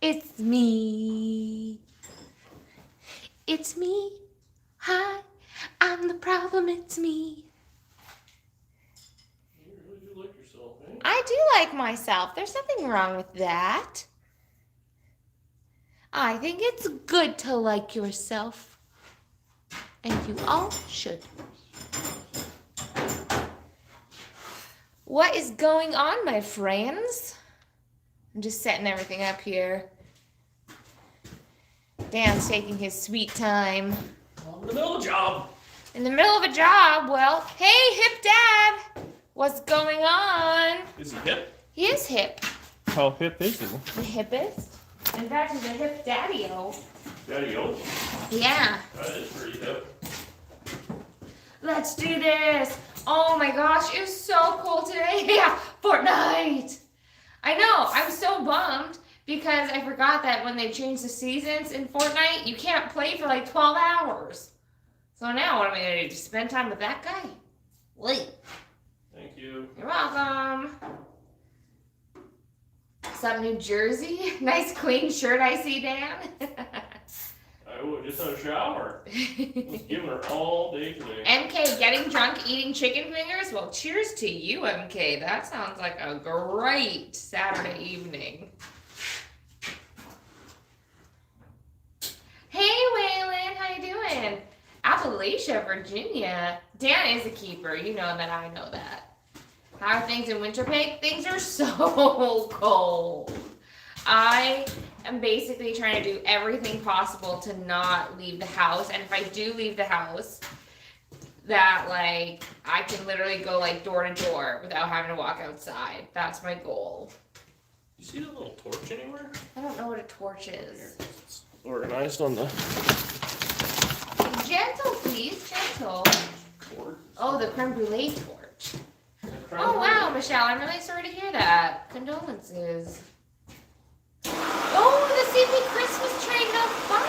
It's me. It's me. Hi, I'm the problem. It's me. You really do like yourself, eh? I do like myself. There's nothing wrong with that. I think it's good to like yourself. And you all should. What is going on, my friends? I'm just setting everything up here. Dan's taking his sweet time. I'm in the middle of a job. In the middle of a job? Well, hey, hip dad! What's going on? Is he hip? He is hip. How hip is he? The hippest. In fact, he's a hip daddy-o. Daddy-o? Yeah. That is pretty hip. Let's do this. Oh my gosh, it was so cool today. Yeah, Fortnite. I know, I'm so bummed because I forgot that when they changed the seasons in Fortnite, you can't play for like 12 hours. So now what am I going to do? Just spend time with that guy? Wait. Thank you. You're welcome. What's up, New Jersey? Nice clean shirt I see, Dan. I just had a shower. Just giving her all day today. MK, getting drunk, eating chicken fingers? Well, cheers to you, MK. That sounds like a great Saturday evening. Hey, Waylon, how you doing? Appalachia, Virginia. Dan is a keeper. You know that I know that. How are things in Winterpeg? Things are so cold. I am basically trying to do everything possible to not leave the house. And if I do leave the house, that like I can literally go like door to door without having to walk outside. That's my goal. You see that little torch anywhere? I don't know what a torch is. It's organized on the Gentle, please. Gentle. cord. Oh, the creme brulee torch. Oh, wow, Michelle. I'm really sorry to hear that. Condolences. Oh, the CP Christmas train. How fun.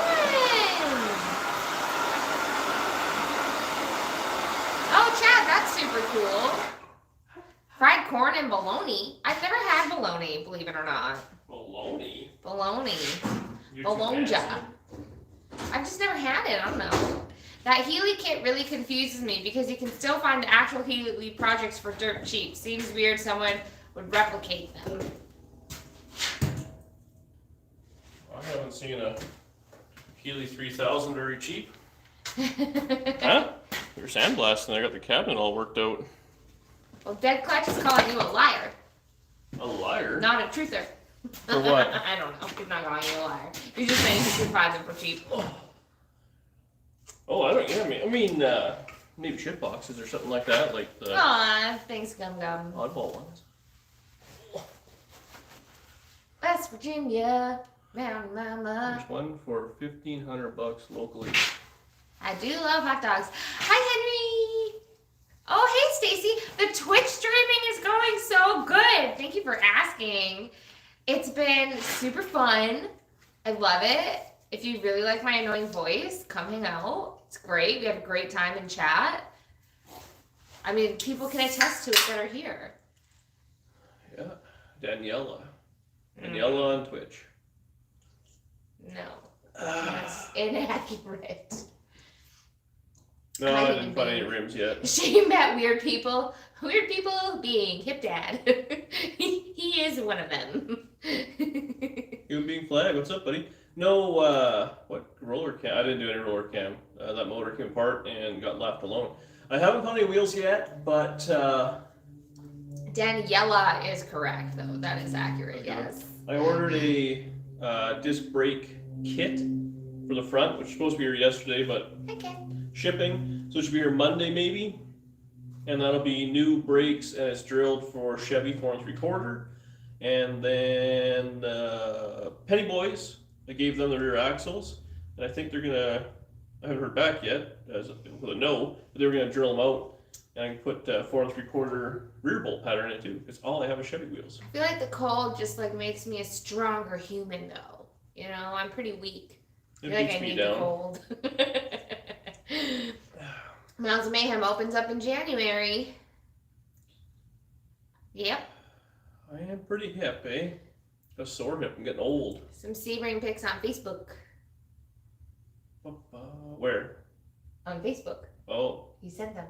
Oh, Chad, that's super cool. Fried corn and bologna. I've never had bologna, believe it or not. Bologna? Bologna. You're too Bologna. fancy. I've just never had it. I don't know. That Healy kit really confuses me because you can still find actual Healy projects for dirt cheap. Seems weird someone would replicate them. I haven't seen a Healy 3000 very cheap. Huh? You're sandblasting. I got the cabinet all worked out. Well, Dead Clutch is calling you a liar, A liar? not a truther. For what? I don't know. He's not calling you a liar. You're just saying you can find them for cheap. Oh, I don't. Yeah, I mean, maybe shit boxes or something like that, like the Aw, thanks, Gum Gum. oddball ones. West Virginia, Mountain Mama. There's one for $1,500 locally. I do love hot dogs. Hi, Henry. Oh, hey, Stacy. The Twitch streaming is going so good. Thank you for asking. It's been super fun. I love it. If you really like my annoying voice, come hang out. It's great. We have a great time in chat. I mean, people can attest to it that are here. Yeah, Daniela. Daniela on Twitch. No, that's inaccurate. No, I didn't find any rims yet. She met weird people. Weird people being Hip Dad. he is one of them. Human being flag, what's up, buddy? No, what roller cam? I didn't do any roller cam. That motor came apart and got left alone. I haven't found any wheels yet, but Daniela is correct, though. That is accurate, yes. I ordered a disc brake kit for the front, which was supposed to be here yesterday, but Okay. shipping, so it should be here Monday maybe, and that'll be new brakes, and it's drilled for Chevy 4 3/4, and then Penny Boys, I gave them the rear axles, and I think they're gonna, I haven't heard back yet with a no, but they were gonna drill them out and I can put 4 3/4 rear bolt pattern in it too, because all I have is Chevy wheels. I feel like the cold just like makes me a stronger human, though. You know, I'm pretty weak. I It feel like beats I me need down. the cold. Mounds of Mayhem opens up in January. Yep. I am pretty hip, eh? A sore hip. I'm getting old. Some Sebring pics on Facebook. Where? On Facebook. Oh. He sent them.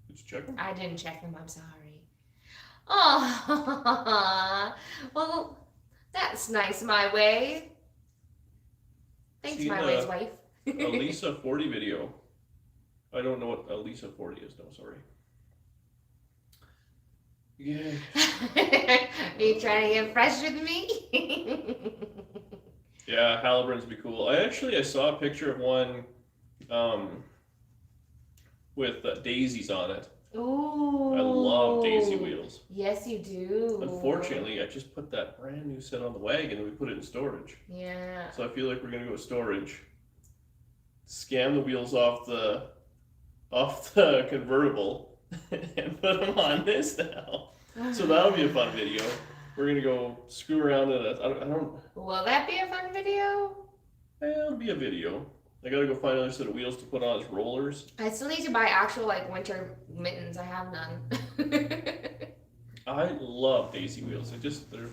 Did you check them? I didn't check them. I'm sorry. Oh, well, that's nice, my way. Thanks, my way's wife. A Lisa 40 video. I don't know what a Lisa 40 is. No, sorry. Yeah. Are you trying to get fresh with me? Yeah, Halliburton's be cool. I saw a picture of one with daisies on it. Ooh. I love daisy wheels. Yes, you do. Unfortunately, I just put that brand new set on the wagon and we put it in storage. Yeah. So I feel like we're gonna go storage, scan the wheels off the convertible, and put them on this now. So that'll be a fun video. We're gonna go screw around in it. I don't. Will that be a fun video? It'll be a video. I gotta go find another set of wheels to put on as rollers. I still need to buy actual like winter mittens. I have none. I love daisy wheels. They're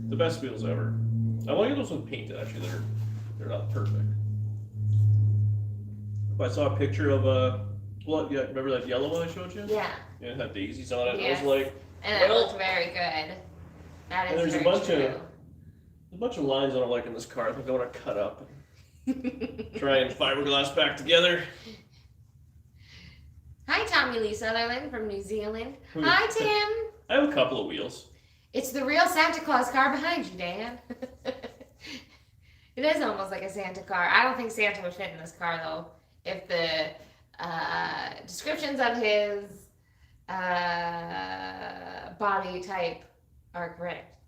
the best wheels ever. I want to get those ones painted. Actually, they're not perfect. But I saw a picture of yeah, remember that yellow one I showed you? Yeah. Yeah, it had daisies on it. Yes. I was like, and it looked very good. That is and there's very a bunch true. of a bunch of lines I don't like in this car. I think I want to cut up and try and fiberglass back together. Hi, Tommy Lee Sutherland from New Zealand. Hi, Tim. I have a couple of wheels. It's the real Santa Claus car behind you, Dan. It is almost like a Santa car. I don't think Santa would fit in this car, though. If the descriptions of his body type are correct.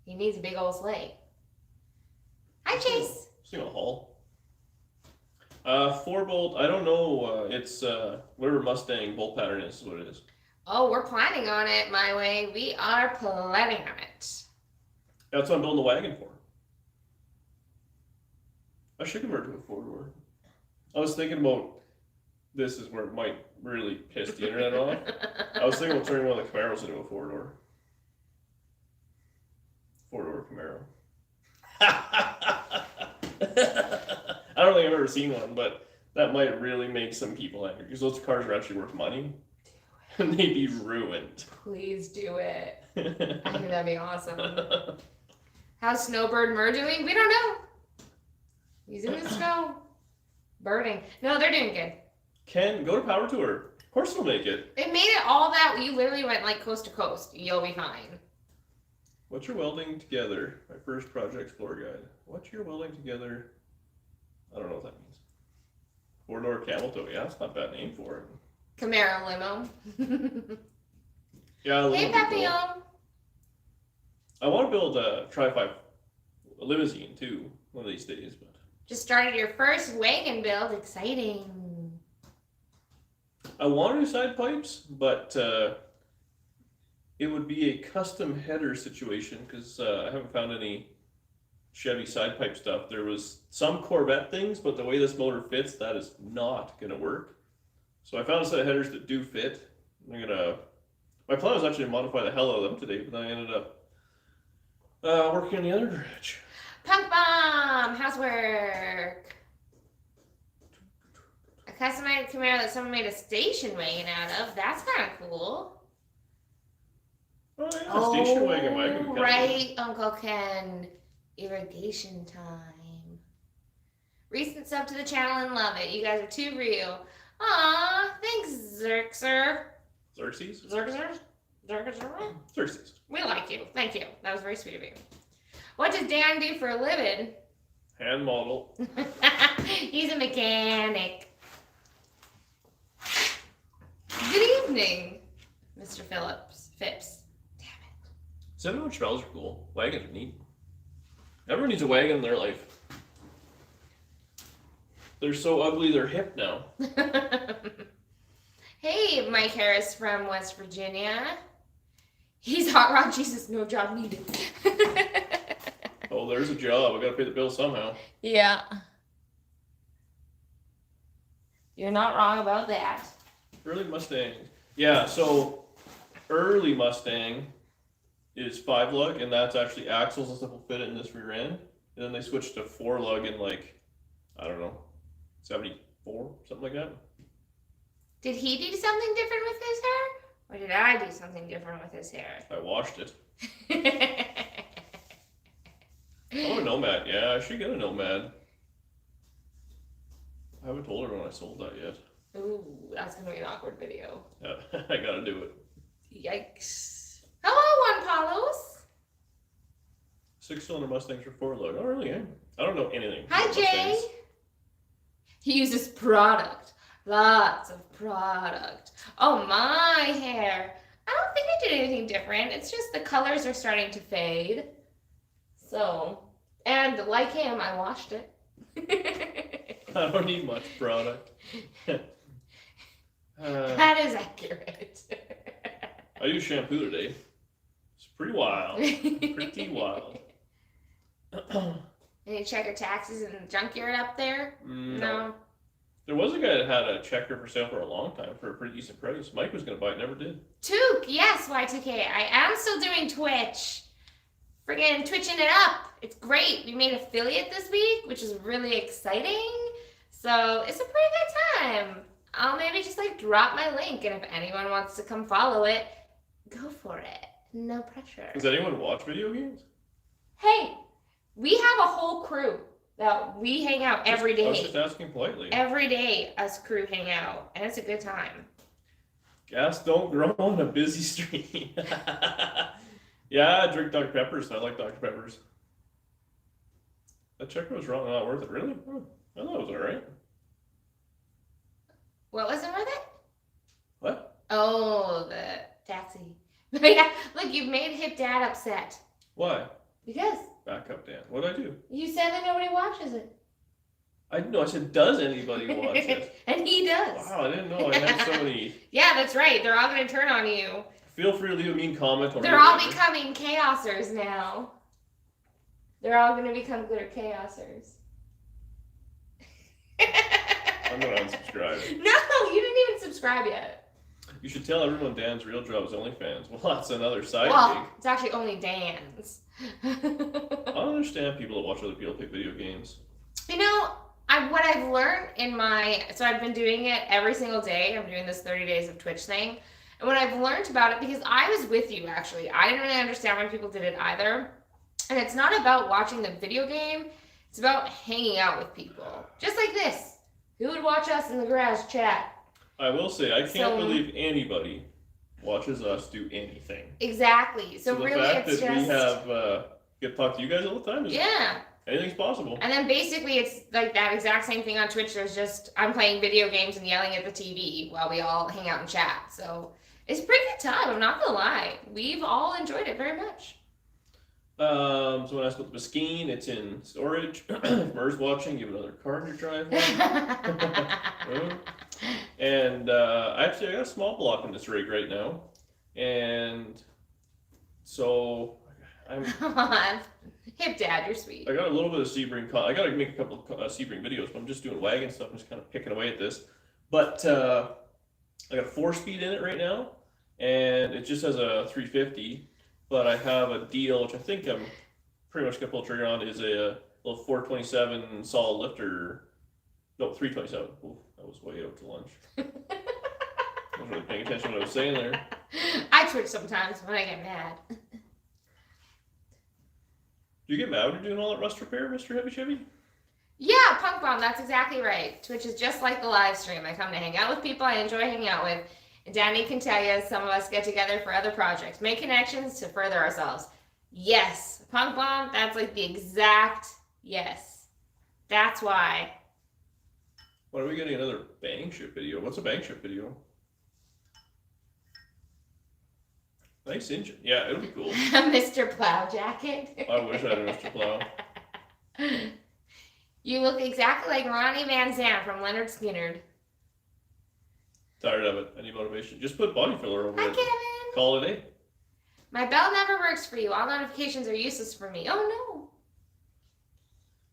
He needs a big old sleigh. Hi, Chase. Single hull. 4-bolt. I don't know. It's whatever Mustang bolt pattern is what it is. Oh, we're planning on it, my way. We are planning on it. That's what I'm building the wagon for. I should convert to a 4-door. I was thinking about, this is where it might really piss the internet off. I was thinking about turning one of the Camaros into a 4-door. 4-door Camaro. I don't think I've ever seen one, but that might really make some people angry because those cars are actually worth money. And they'd be ruined. Please do it. I think that'd be awesome. How's Snowbird Mer doing? We don't know. He's in the snow. Birding. No, they're doing good. Ken, go to Power Tour. Of course they'll make it. It made it all that. You literally went like coast to coast. You'll be fine. What's your welding together? My first project explorer guide. What's your welding together? I don't know what that means. 4-door camel toe. Yeah, that's not a bad name for it. Camaro limo. Yeah, Hey, Papillon. Cool. I want to build a Tri-5 limousine too one of these days, but Just started your first wagon build. Exciting. I want to do side pipes, but it would be a custom header situation because I haven't found any Chevy side pipe stuff. There was some Corvette things, but the way this motor fits, that is not going to work. So I found a set of headers that do fit. My plan was actually to modify the hell out of them today, but then I ended up working in the other direction. Punk Bomb. Housework. A customized Camaro that someone made a station wagon out of. That's kind of cool. Oh yeah, station wagon might be kind of right, Uncle Ken. Irrigation time. Recent sub to the channel and love it. You guys are too real. Aw, thanks, Xerxer. Xerxes? Xerxes. We like you. Thank you. That was very sweet of you. What does Dan do for a living? Hand model. He's a mechanic. Good evening, Mr. Phipps. Damn it. 7-inch bells are cool. Wagons are neat. Everyone needs a wagon in their life. They're so ugly, they're hip now. Hey, Mike Harris from West Virginia. He's hot rod Jesus, no job needed. Oh, there's a job. I gotta pay the bill somehow. Yeah. You're not wrong about that. Early Mustang. Yeah, so early Mustang. is 5 lug, and that's actually axles and stuff will fit it in this rear end. And then they switched to 4 lug in like, I don't know, 74, something like that. Did he do something different with his hair? Or did I do something different with his hair? I washed it. Oh, a Nomad. Yeah, I should get a Nomad. I haven't told her when I sold that yet. Ooh, that's gonna be an awkward video. Yeah, I gotta do it. Yikes. Hello, Juan Palos. 6-cylinder Mustangs are 4 lug. Oh, really? I don't know anything. Hi, about Jay. Mustangs. He uses product. Lots of product. Oh, my hair. I don't think I did anything different. It's just the colors are starting to fade. So, and like him, I washed it. I don't need much product. That is accurate. I used shampoo today. It's pretty wild. Pretty wild. And you check your taxes in the junkyard up there? No. There was a guy that had a checker for sale for a long time for a pretty decent price. Mike was going to buy it, never did. Took, yes, Y2K. I am still doing Twitch. Friggin' twitching it up. It's great. We made affiliate this week, which is really exciting. So it's a pretty good time. I'll maybe just like drop my link, and if anyone wants to come follow it, go for it. No pressure. Does anyone watch video games? Hey, we have a whole crew that we hang out every day. I was just asking politely. Every day, us crew hang out, and it's a good time. Gas don't grow on a busy street. Yeah, I drink Dr. Peppers. I like Dr. Peppers. That checker was wrong. Not worth it. Really? I thought it was all right. What wasn't worth it? What? Oh, the taxi. Yeah, look, you've made Hip Dad upset. Why? Because Back up, Dan. What'd I do? you said that nobody watches it. I said, does anybody watch it? And he does. Wow, I didn't know I had so many. Yeah, that's right. They're all going to turn on you. Feel free to leave a mean comment. They're all becoming chaosers now. They're all going to become glitter chaosers. I'm going to unsubscribe. No, you didn't even subscribe yet. You should tell everyone Dan's real job is OnlyFans. Well, that's another side Well, it's actually only Dan's. gig. I don't understand people that watch other people play video games. You know, what I've learned so I've been doing it every single day. I'm doing this 30 days of Twitch thing. And what I've learned about it, because I was with you actually, I didn't really understand why people did it either. And it's not about watching the video game. It's about hanging out with people. Just like this. Who would watch us in the garage chat? I will say, I can't believe anybody watches us do anything. Exactly. So the really fact it's that just... we have get to talk to you guys all the time is anything's possible. And then basically it's like that exact same thing on Twitch. There's just, I'm playing video games and yelling at the TV while we all hang out and chat. So it's a pretty good time, I'm not gonna lie. We've all enjoyed it very much. Someone asked about the Mesquite. It's in storage. If Mer's watching, you have another car in your driveway. And actually, I got a small block in this rig right now, and so I'm. Come on, Hip Dad, you're sweet. I got a little bit of Sebring. I got to make a couple of Sebring videos, but I'm just doing wagon stuff. I'm just kind of picking away at this. But I got a 4-speed in it right now, and it just has a 350. But I have a deal, which I think I'm pretty much gonna pull the trigger on, is a little 427 solid lifter. No, 327. Ooh, that was way out to lunch. I wasn't really paying attention to what I was saying there. I twitch sometimes when I get mad. Do you get mad when you're doing all that rust repair, Mr. Heavy Chevy? Yeah, Punk Bomb, that's exactly right. Twitch is just like the live stream. I come to hang out with people I enjoy hanging out with. And Danny can tell you, some of us get together for other projects, make connections to further ourselves. Yes, Punk Bomb, that's like the exact yes. That's why. When are we getting another bang ship video? What's a bang ship video? Nice engine. Yeah, it'll be cool. Mr. Plow Jacket. I wish I had a Mr. Plow. You look exactly like Ronnie Van Zant from Leonard Skinner. Tired of it. I need motivation. Just put body filler over Hi, it. Kevin. Call it a day. My bell never works for you. All notifications are useless for me. Oh,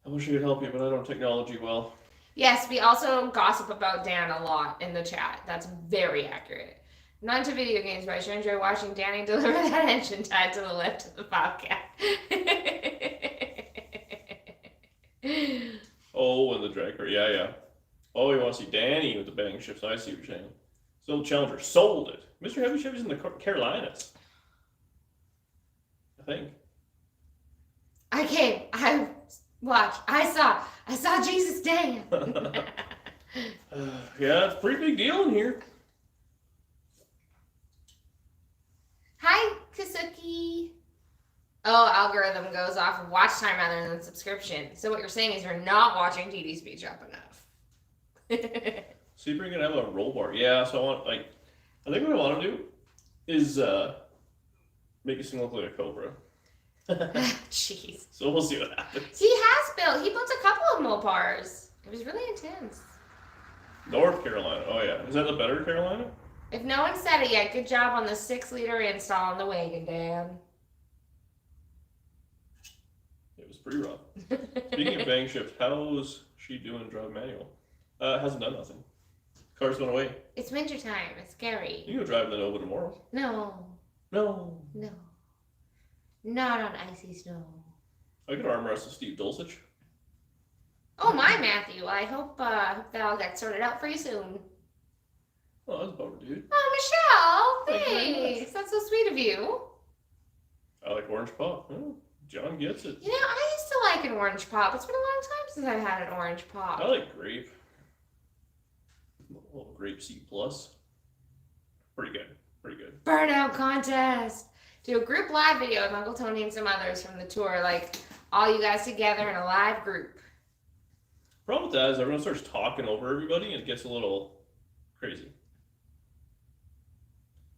no. I wish I could help you, but I don't technology well. Yes, we also gossip about Dan a lot in the chat. That's very accurate. Not into video games, but I sure enjoy watching Danny deliver that engine tied to the left of the Bobcat. Oh, and the drag car. Yeah. Oh, you want to see Danny with the bang shifts. I see what you're saying. So Challenger sold it. Mr. Heavy Chevy's in the Carolinas. I think. I came. I watched. I saw Jesus dance. Yeah, it's a pretty big deal in here. Hi, Kasuki. Oh, algorithm goes off of watch time rather than subscription. So what you're saying is you're not watching TD Speed Shop enough. So you're gonna have a roll bar. Yeah, so I think what I want to do is make a thing look like a Cobra. Jeez. So we'll see what happens. He built a couple of Mopars. It was really intense. North Carolina. Oh yeah. Is that the better Carolina? If no one said it yet, good job on the 6-liter install on the wagon, Dan. It was pretty rough. Speaking of bang shifts, how's she doing drive manual? Hasn't done nothing. Car's going away. It's wintertime. It's scary. You can go drive the Nova tomorrow. No. No. Not on icy snow. I could arm wrestle Steve Dulcich. Oh my, Matthew. I hope that'll get sorted out for you soon. Oh, that's a bummer, dude. Oh, Michelle. Thank you very Thanks. That's so sweet of you. I like orange pop. Oh, John gets it. You know, I used to like an orange pop. It's been a long time since I've had an orange pop. I like grape. A little grape C plus. Pretty good. Burnout contest. Do a group live video with Uncle Tony and some others from the tour, like all you guys together in a live group. Problem with that is everyone starts talking over everybody and it gets a little crazy.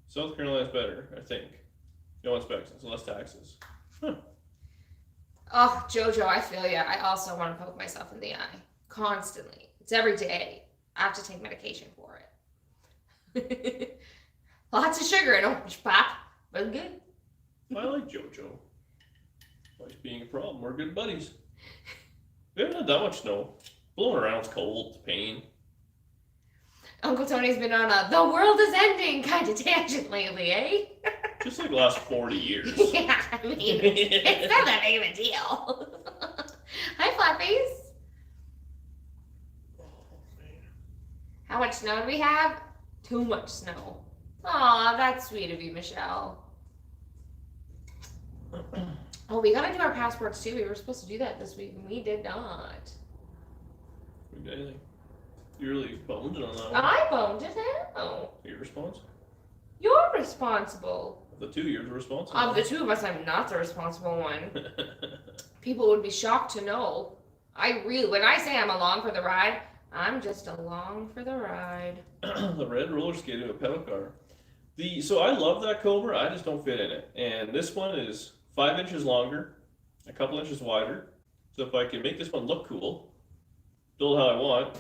South Carolina's better, I think. No inspections, less taxes. Huh. Oh, Jojo, I feel ya. I also want to poke myself in the eye. Constantly. It's every day. I have to take medication for it. Lots of sugar in orange pop, but good. I like JoJo. Likes being a problem. We're good buddies. We haven't had that much snow. Blowing around, it's cold, it's pain. Uncle Tony's been on a the world is ending kind of tangent lately, eh? Just like the last 40 years. Yeah, I mean, it's not that big of a deal. Hi, Flappies. Oh, man. How much snow do we have? Too much snow. Aw, that's sweet of you, Michelle. Oh, we gotta do our passports too. We were supposed to do that this week and we did not. We did anything. You really boned it on that one. I boned it out. Your response? You're responsible. Of the two, you're the responsible. Of the two of us, I'm not the responsible one. People would be shocked to know. When I say I'm along for the ride, I'm just along for the ride. The red roller skating with a pedal car. So I love that Cobra, I just don't fit in it. And this one is 5 inches longer, a couple inches wider. So if I can make this one look cool, build how I want,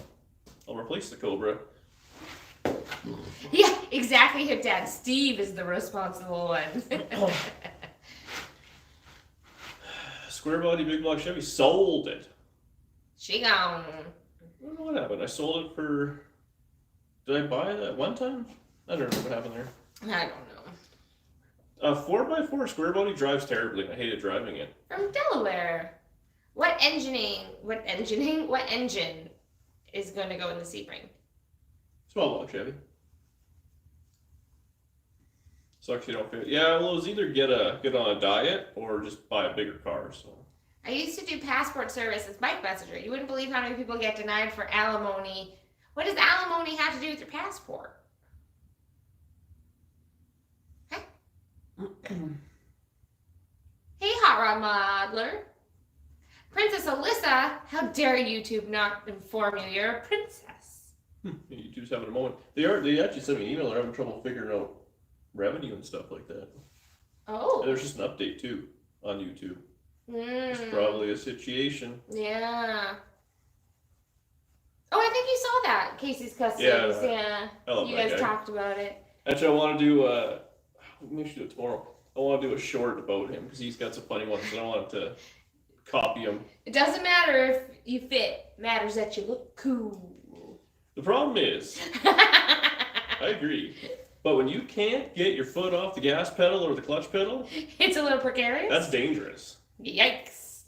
I'll replace the Cobra. Yeah, exactly, Hip Dad. Steve is the responsible one. Square body, big block Chevy sold it. She gone. I don't know what happened. I sold it for. Did I buy it at one time? I don't know what happened there. I don't know. A 4x4 square body drives terribly. I hated driving it. From Delaware. What engine is going to go in the Sebring? Small block Chevy. Sucks you don't fit. Yeah, well, it was either get on a diet or just buy a bigger car. So. I used to do passport service as bike messenger. You wouldn't believe how many people get denied for alimony. What does alimony have to do with your passport? Huh? Hey, Hot Rod Modeler. Princess Alyssa, how dare YouTube not inform you you're a princess? YouTube's having a moment. They actually sent me an email. They're having trouble figuring out revenue and stuff like that. Oh. And there's just an update too on YouTube. It's Mm. probably a situation. Yeah. Oh, I think you saw that. Casey's Customs. Yeah. I love You that guys guy. talked about it. Actually, I want to do maybe we should do it tomorrow. I want to do a short about him because he's got some funny ones and I want him to copy him. It doesn't matter if you fit. It matters that you look cool. The problem is, I agree. But when you can't get your foot off the gas pedal or the clutch pedal, It's a little precarious. that's dangerous. Yikes.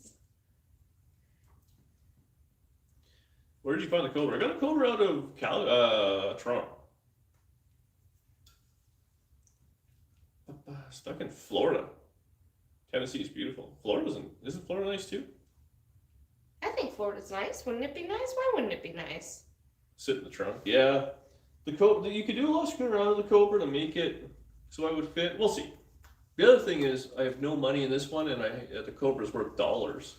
Where did you find the Cobra? I got a Cobra out of Toronto. Stuck in Florida. Tennessee is beautiful. Isn't Florida nice too? I think Florida's nice. Wouldn't it be nice? Why wouldn't it be nice? Sit in the trunk. Yeah. The Cobra, you could do a lot of screwing around with the Cobra to make it so I would fit. We'll see. The other thing is I have no money in this one, and the Cobra's worth dollars,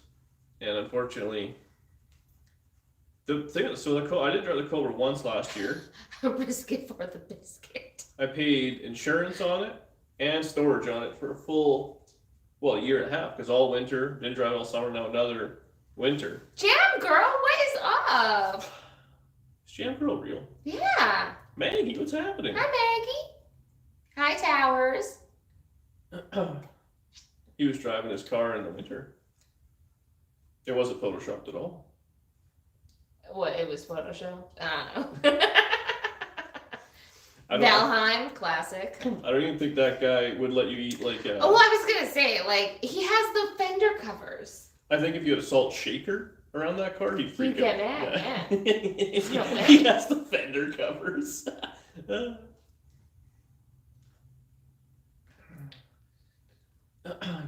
and unfortunately, I did drive the Cobra once last year. A biscuit for the biscuit. I paid insurance on it and storage on it for a full, a year and a half, because all winter, didn't drive all summer, now another winter. Jam girl, what is up? Is Jam Girl real? Yeah. Maggie, what's happening? Hi, Maggie. Hi, Towers. He was driving his car in the winter. It wasn't photoshopped at all. What, it was Photoshop? I don't know. I Valheim, classic. don't even think that guy would let you eat like. Oh, I was gonna say, like, he has the fender covers. I think if you had a salt shaker around that car, he'd freak out. He'd get mad, Yeah. He has the fender covers.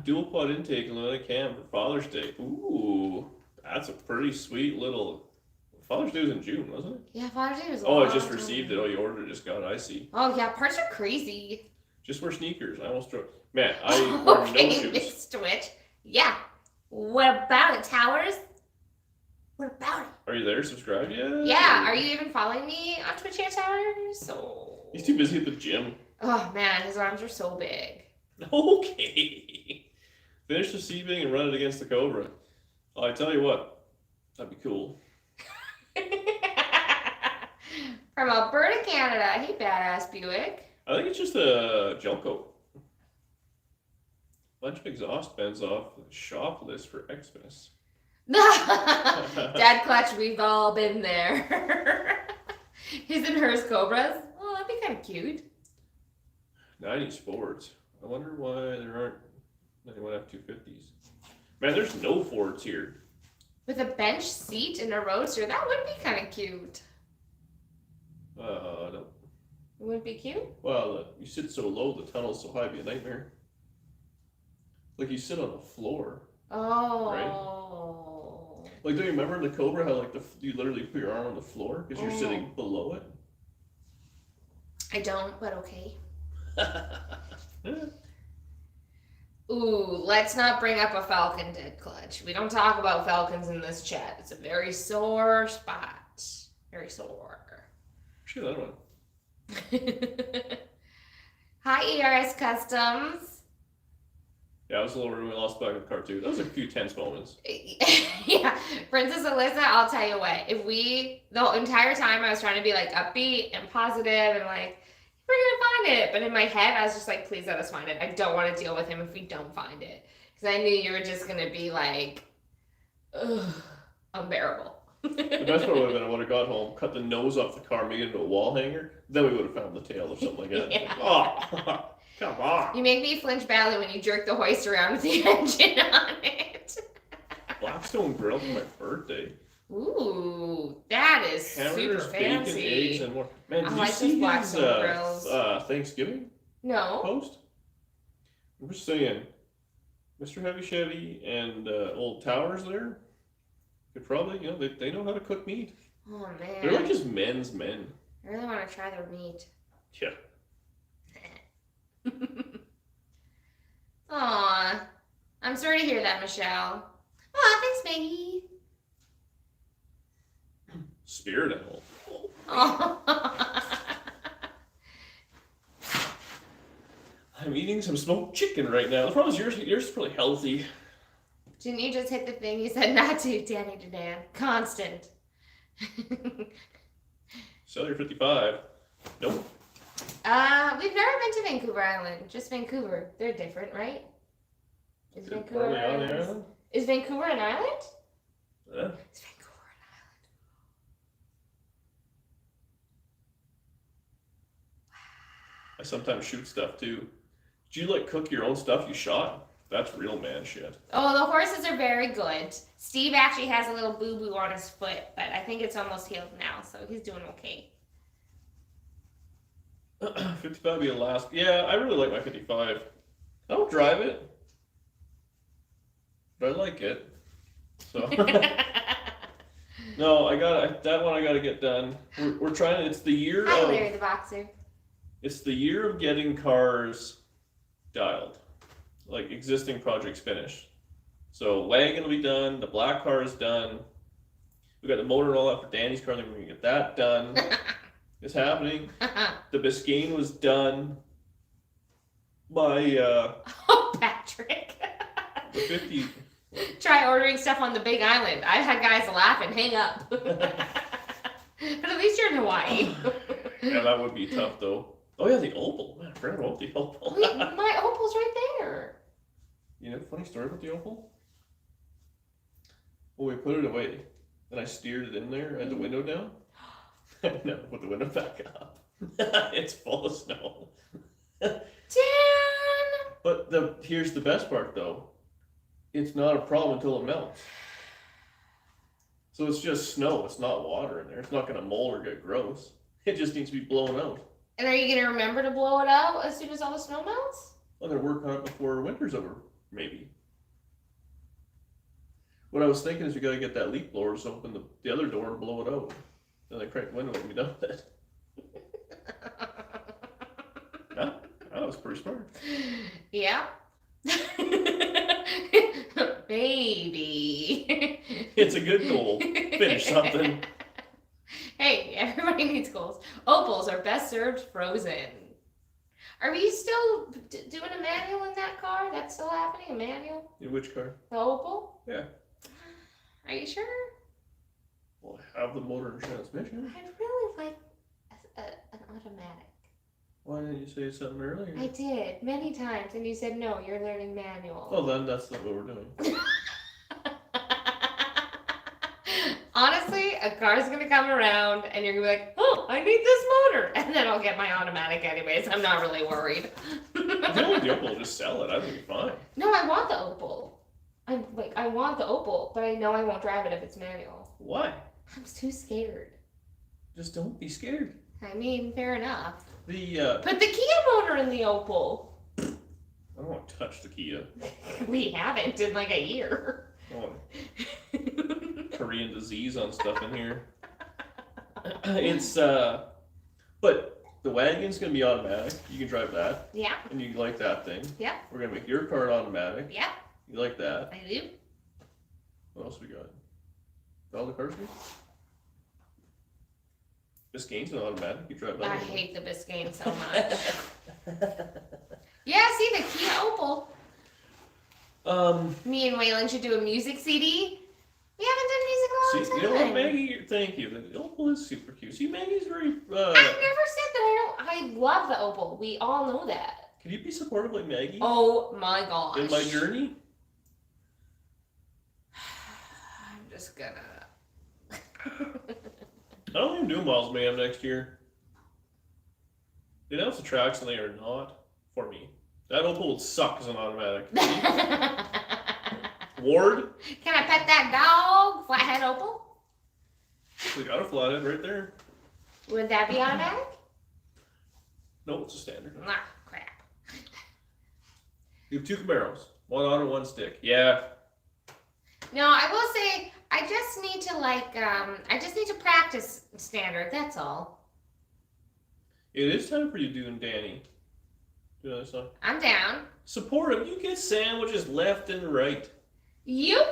Dual quad intake and a cam for Father's Day. Ooh, that's a pretty sweet little. Father's Day was in June, wasn't it? Yeah, Father's Day was a Oh, I long just time received it. ago. Oh, you ordered it, just got it. I see. Oh, yeah, parts are crazy. Just wear sneakers. I almost drove. Man, I wear Okay, no shoes. Miss Twitch. Yeah. What about it, Towers? What about it? Are you there? Subscribe yet? Yeah, are you even following me on Twitch yet, Towers? Oh. He's too busy at the gym. Oh, man, his arms are so big. Okay. Finish the C-Bing and run it against the Cobra. I tell you what, that'd be cool. From Alberta, Canada. Hey, badass Buick. I think it's just a gel coat. Bunch of exhaust vents off the shop list for Xmas. Dad Clutch, we've all been there. His and hers Cobras. Oh, that'd be kind of cute. 90 Fords. I wonder why there aren't anyone F-250s. Man, there's no Fords here. With a bench seat and a roadster, that would be kind of cute. No. It wouldn't be cute? Well, you sit so low, the tunnel's so high, it'd be a nightmare. Like you sit on the floor. Oh. Right? Like, do you remember in the Cobra how like you literally put your arm on the floor because you're sitting below it? I don't, but okay. Yeah. Ooh, let's not bring up a Falcon dead clutch. We don't talk about Falcons in this chat. It's a very sore spot. Very sore. Shit, that one. Hi, ERS Customs. Yeah, I was a little when we lost back in the car too. That was a few tense moments. Yeah, Princess Alyssa, I'll tell you what. The entire time I was trying to be like upbeat and positive and like, we're gonna find it. But in my head, I was just like, please let us find it. I don't want to deal with him if we don't find it. Because I knew you were just gonna be like, ugh, unbearable. The best part would have been I would have got home, cut the nose off the car, made it into a wall hanger. Then we would have found the tail or something like that. Yeah. Oh, come on. You make me flinch badly when you jerk the hoist around with the engine on it. Blackstone grill for my birthday. Ooh, that is super Hamburgers, bacon, eggs, fancy. and more. Man, did I you like see those Blackstone grills. Thanksgiving No. post? I'm just saying, Mr. Heavy Chevy and Old Towers there could probably, they know how to cook meat. Oh man. They're like just men's men. I really want to try their meat. Yeah. Aw. I'm sorry to hear that, Michelle. Aw, thanks, Maggie. Spirit animal. Oh. I'm eating some smoked chicken right now. The problem is yours is probably healthy. Didn't you just hit the thing you said not to, Danny Dan? Constant. Cellular 55. Nope. We've never been to Vancouver Island. Just Vancouver. They're different, right? Is Vancouver Are we on the Island? island? Is Vancouver an island? Yeah. Is Vancouver an island? I sometimes shoot stuff too. Do you like cook your own stuff you shot? That's real man shit. Oh, the horses are very good. Steve actually has a little boo-boo on his foot, but I think it's almost healed now, so he's doing okay. 55 be the last. Yeah, I really like my 55. I don't drive it, but I like it. So no, that one I gotta get done. We're trying. It's the year Hi, of. Larry the Boxer. It's the year of getting cars dialed, like existing projects finished. So wagon will be done. The black car is done. We got the motor and all that for Danny's car. Then we're gonna get that done. It's happening. The Biscayne was done. My Oh, Patrick. the 50. Try ordering stuff on the Big Island. I've had guys laugh and hang up. But at least you're in Hawaii. Yeah, that would be tough though. Oh yeah, the Opal. Man, I forgot about the Opal. Wait, my Opal's right there. You know, funny story about the Opal. Well, we put it away, and I steered it in there. I had the window down. Never put the window back up. It's full of snow. Dan! But here's the best part though. It's not a problem until it melts. So it's just snow. It's not water in there. It's not going to mold or get gross. It just needs to be blown out. And are you going to remember to blow it out as soon as all the snow melts? I'm going to work on it before winter's over, maybe. What I was thinking is we got to get that leaf blower to open the other door and blow it out. Then I crank the window and be done with it. Yeah, that was pretty smart. Yeah. Baby. It's a good goal. Finish something. Hey, everybody needs goals. Opals are best served frozen. Are we still doing a manual in that car? That's still happening? A manual? In which car? The Opal? Yeah. Are you sure? Well, I have the motor and transmission. I'd really like an automatic. Why didn't you say something earlier? I did, many times, and you said, no, you're learning manual. Well, then that's not what we're doing. Honestly, a car's gonna come around and you're gonna be like, oh, I need this motor. And then I'll get my automatic anyways. I'm not really worried. If you don't want the Opal, just sell it. I think it'd be fine. No, I want the Opal. I want the Opal, but I know I won't drive it if it's manual. Why? I'm too scared. Just don't be scared. I mean, fair enough. The Put the Kia motor in the Opal. I don't want to touch the Kia. We haven't in like a year. I want Korean disease on stuff in here. It's but the wagon's gonna be automatic. You can drive that. Yeah. And you like that thing. Yeah. We're gonna make your car automatic. Yeah. You like that. I do. What else we got? All the cars here? Biscayne's an automatic. You drive that. I hate the Biscayne so much. Yeah, see the Kia Opal. Me and Waylon should do a music CD. We haven't done music in a long See, time. you know what, Maggie? Thank you. The Opal is super cute. See, Maggie's very. I never said that I don't. I love the Opal. We all know that. Can you be supportive like Maggie? Oh my gosh. In my journey? I'm just gonna. I don't even do Miles Mayhem next year. They announced the tracks and they are not for me. That Opal would suck as an automatic. Ward? Can I pet that dog? Flathead Opal? We got a flathead right there. Would that be automatic? No, it's a standard. Ah, crap. You have two Camaros. One auto, one stick. Yeah. No, I will say I just need to I just need to practice standard. That's all. It is time for you doing Danny. Do another song. I'm down. Support him. You get sandwiches left and right. You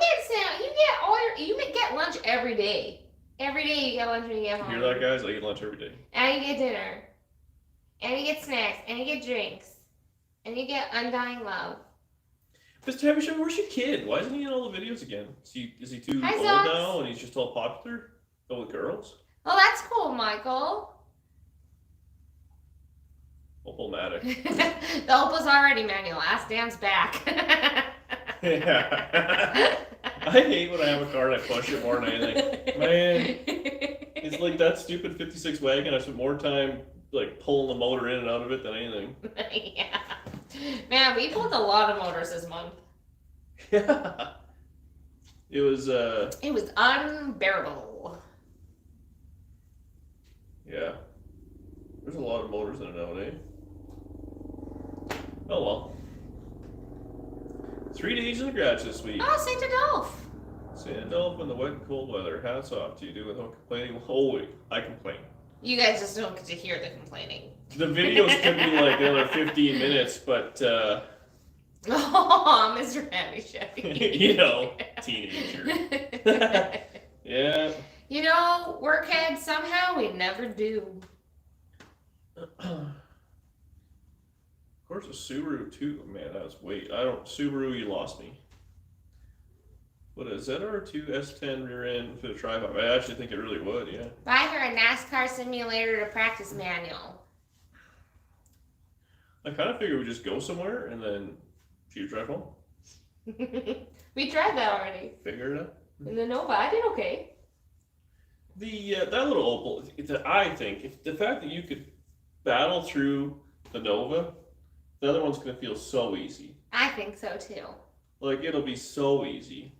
get lunch every day. Every day you get lunch when you get home. You hear that, guys? I eat lunch every day. And you get dinner. And you get snacks. And you get drinks. And you get undying love. Mr. Havisham, where's your kid? Why isn't he in all the videos again? Is he too Hi, old Zox. now and he's just all popular? Oh, with girls? Oh, that's cool, Michael. Opal-matic. The Opal's already manual. Ask Dan's back. Yeah. I hate when I have a car and I push it more than anything. Man, it's like that stupid 56 wagon. I spent more time like pulling the motor in and out of it than anything. Yeah. Man, we pulled a lot of motors this month. Yeah. It was unbearable. Yeah. There's a lot of motors in it nowadays. Oh well. 3 days in the garage this week. Oh, St. Adolphe. St. Adolphe in the wet and cold weather. Hats off to you doing no complaining. Oh wait, I complain. You guys just don't get to hear the complaining. The videos could be like another 15 minutes, but oh, Mr. Happy Chevy. you know, teenager. Yeah. You know, workhead, somehow we never do. Of course, a Subaru too. Man, that was Subaru, you lost me. What a ZR2 S10 rear end for the tri-five. I actually think it really would, yeah. Buy her a NASCAR simulator to practice manual. I kind of figured we'd just go somewhere and then she would drive home. We tried that already. Figure it out. In the Nova, I did okay. That little Opel, I think, if the fact that you could battle through the Nova, the other one's going to feel so easy. I think so too. Like, it'll be so easy.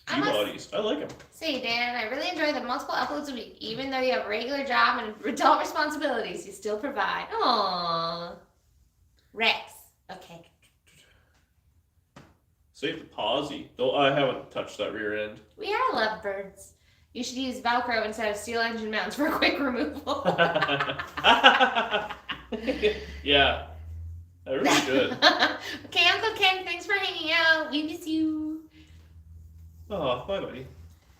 G-bodies. I like them. Say, Dan, I really enjoy the multiple uploads a week. Even though you have a regular job and adult responsibilities, you still provide. Aww. Rex. Okay. Save the posi. Though I haven't touched that rear end. We are lovebirds. You should use Velcro instead of steel engine mounts for quick removal. Yeah. I really should. Okay, Uncle Ken, thanks for hanging out. We miss you. Oh, bye, buddy.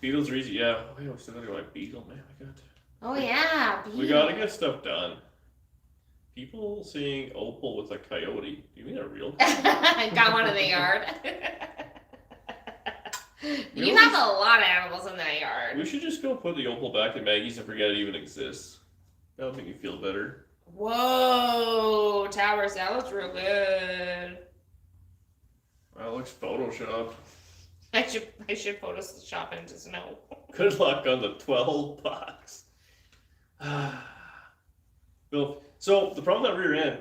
Beetles are easy. Yeah. Wait, I still gotta go like Beetle, man. I got to. Oh, yeah. We gotta get stuff done. People seeing Opal with a coyote. Do you mean a real coyote? Got one in the yard. You have a lot of animals in that yard. We should just go put the Opal back in Maggie's and forget it even exists. That'll make you feel better. Whoa, Towers, that looks real good. Well, it looks Photoshop. I should Photoshop into snow. Good luck on the 12 bucks. Well, so the problem with that rear end,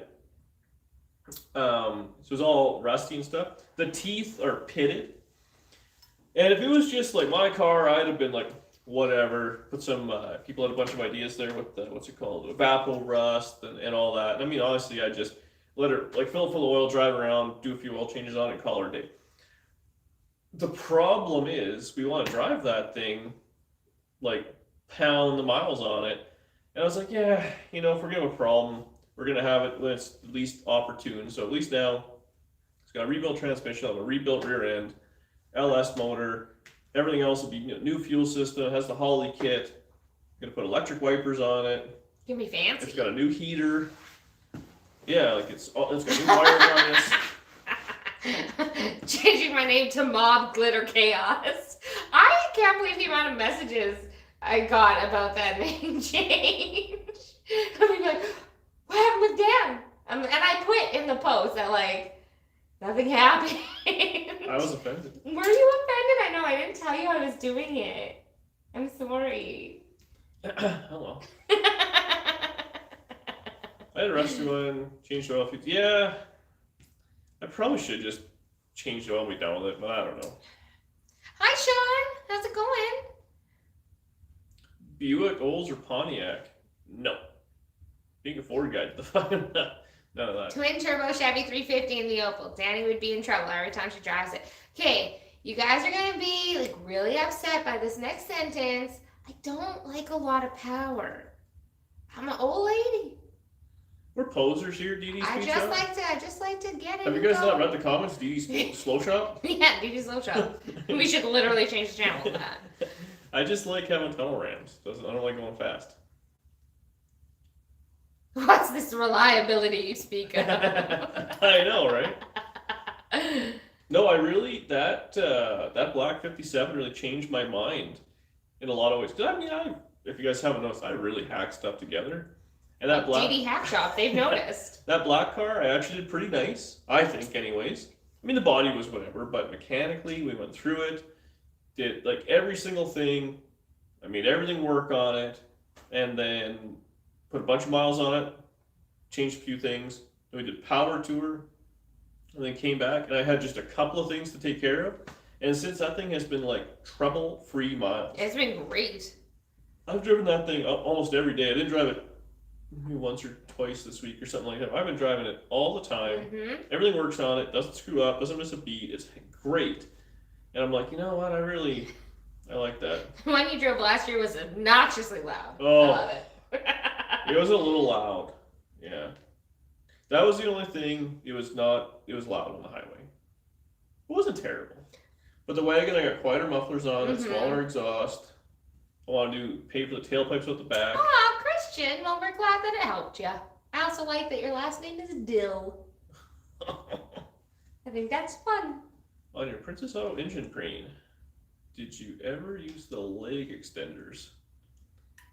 so it's all rusty and stuff. The teeth are pitted. And if it was just like my car, I'd have been like, whatever. Put some, people had a bunch of ideas there with the, what's it called, evapor rust and all that. And I mean, honestly, I just let her, like, fill it full of oil, drive around, do a few oil changes on it, and call her a day. The problem is, we want to drive that thing, like, pound the miles on it. And I was like, yeah, you know, if we're going to have a problem, we're going to have it when it's at least opportune. So at least now, it's got a rebuilt transmission, a rebuilt rear end, LS motor, everything else will be, you know, new fuel system, it has the Holly kit, gonna put electric wipers on it. Can be fancy. It's got a new heater. Yeah, like it's got new wiring on this. Changing my name to Mob Glitter Chaos. I can't believe the amount of messages I got about that name change. I mean, like, what happened with Dan? And I put in the post that, like, nothing happened. I was offended. Were you offended? I know, I didn't tell you I was doing it. I'm sorry. Oh well. I had a rusty one, changed oil. Yeah, I probably should just change the oil and be done with it, but I don't know. Hi, Sean. How's it going? Buick, Olds, or Pontiac? No. Being a Ford guy, none of that. Twin turbo Chevy 350 in the Opal. Danny would be in trouble every time she drives it. Okay, you guys are gonna be like really upset by this next sentence. I don't like a lot of power. I'm an old lady. We're posers here, Dee Dee's Speed Shop. I just like to get it. Have you guys not read the comments? Dee Dee's Slow Shop? Yeah, Dee Dee's Slow Shop. We should literally change the channel to that. I just like having tunnel rams. I don't like going fast. What's this reliability you speak of? I know, right? No, I really, that black 57 really changed my mind in a lot of ways. Because I mean, if you guys haven't noticed, I really hack stuff together. And that black DD Hack Shop, they've noticed. That black car, I actually did pretty nice. I think, anyways. I mean, the body was whatever, but mechanically, we went through it, did like every single thing. I made everything work on it, and then put a bunch of miles on it, changed a few things. Then we did power tour, and then came back, and I had just a couple of things to take care of. And since that thing has been like trouble-free miles. It's been great. I've driven that thing almost every day. I didn't drive it maybe once or twice this week or something like that. I've been driving it all the time. Mm-hmm. Everything works on it, doesn't screw up, doesn't miss a beat. It's great. And I'm like, you know what? I like that. The one you drove last year was obnoxiously loud. Oh. I love it. It was a little loud. Yeah. That was the only thing. It was loud on the highway. It wasn't terrible. But the wagon, I got quieter mufflers on it, smaller exhaust. I want to pay for the tailpipes at the back. Oh, Christian. Well, we're glad that it helped you. I also like that your last name is Dill. I think that's fun. On your Princess Auto engine crane, did you ever use the leg extenders?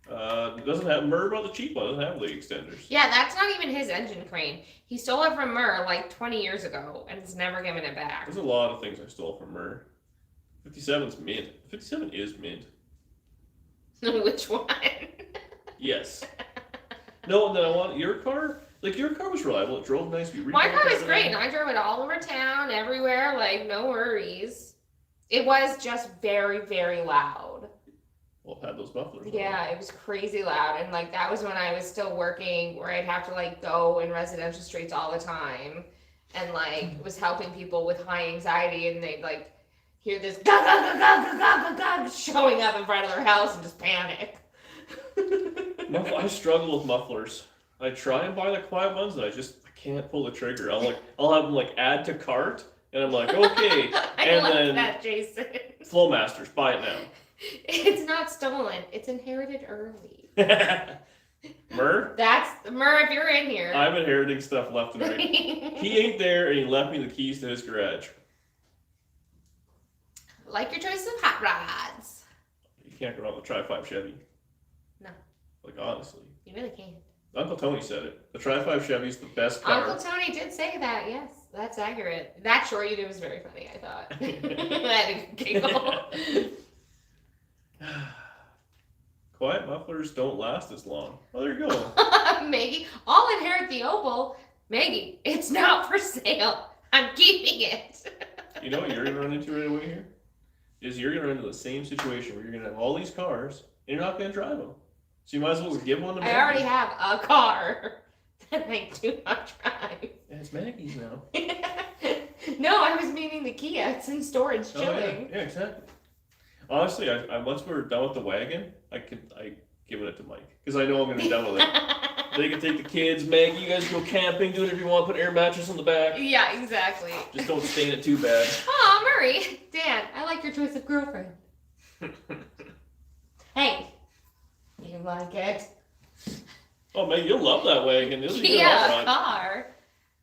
It doesn't have Merv on the cheap one. It doesn't have leg extenders. Yeah, that's not even his engine crane. He stole it from Mur like 20 years ago and has never given it back. There's a lot of things I stole from Merv. 57's mint. 57 is mint. Which one? Yes. No, and then I want your car. Like, your car was reliable. It drove nice. My car was great. And I drove it all over town, everywhere. Like, no worries. It was just very, very loud. Well, it had those mufflers. Yeah, it was crazy loud. And, like, that was when I was still working where I'd have to, like, go in residential streets all the time. And, like, was helping people with high anxiety. And they'd, like, hear this gah, gah, gah, gah, gah, gah, gah, showing up in front of their house and just panic. I struggle with mufflers. I try and buy the quiet ones, and I can't pull the trigger. I'll have them like add to cart, and I'm like, okay. I like that, Jason. Flowmasters, buy it now. It's not stolen. It's inherited early. Mur? That's Mur. If you're in here, I'm inheriting stuff left and right. He ain't there, and he left me the keys to his garage. Like your choice of hot rods. You can't go wrong with a Tri-5 Chevy. No. Like, honestly. You really can't. Uncle Tony said it. The Tri-5 Chevy's the best car. Uncle Tony did say that, yes. That's accurate. That short you did was very funny, I thought. I had to giggle. Quiet mufflers don't last as long. Oh, there you go. Maggie, I'll inherit the Opal. Maggie, it's not for sale. I'm keeping it. You know what you're going to run into right away here? Is you're going to run into the same situation where you're going to have all these cars, and you're not going to drive them. So you might as well give one to Maggie. I already have a car that I do not drive. Yeah, it's Maggie's now. No, I was meaning the Kia. It's in storage, chilling. Yeah, exactly. Honestly, I once we're done with the wagon, I give it to Mike because I know I'm going to be done with it. They can take the kids. Maggie, you guys go camping, do whatever you want. Put air mattress on the back. Yeah, exactly. Just don't stain it too bad. Aw, Murray. Dan, I like your choice of girlfriend. Hey, you like it? Oh, man, you'll love that wagon. It'll be good Kia off-road. car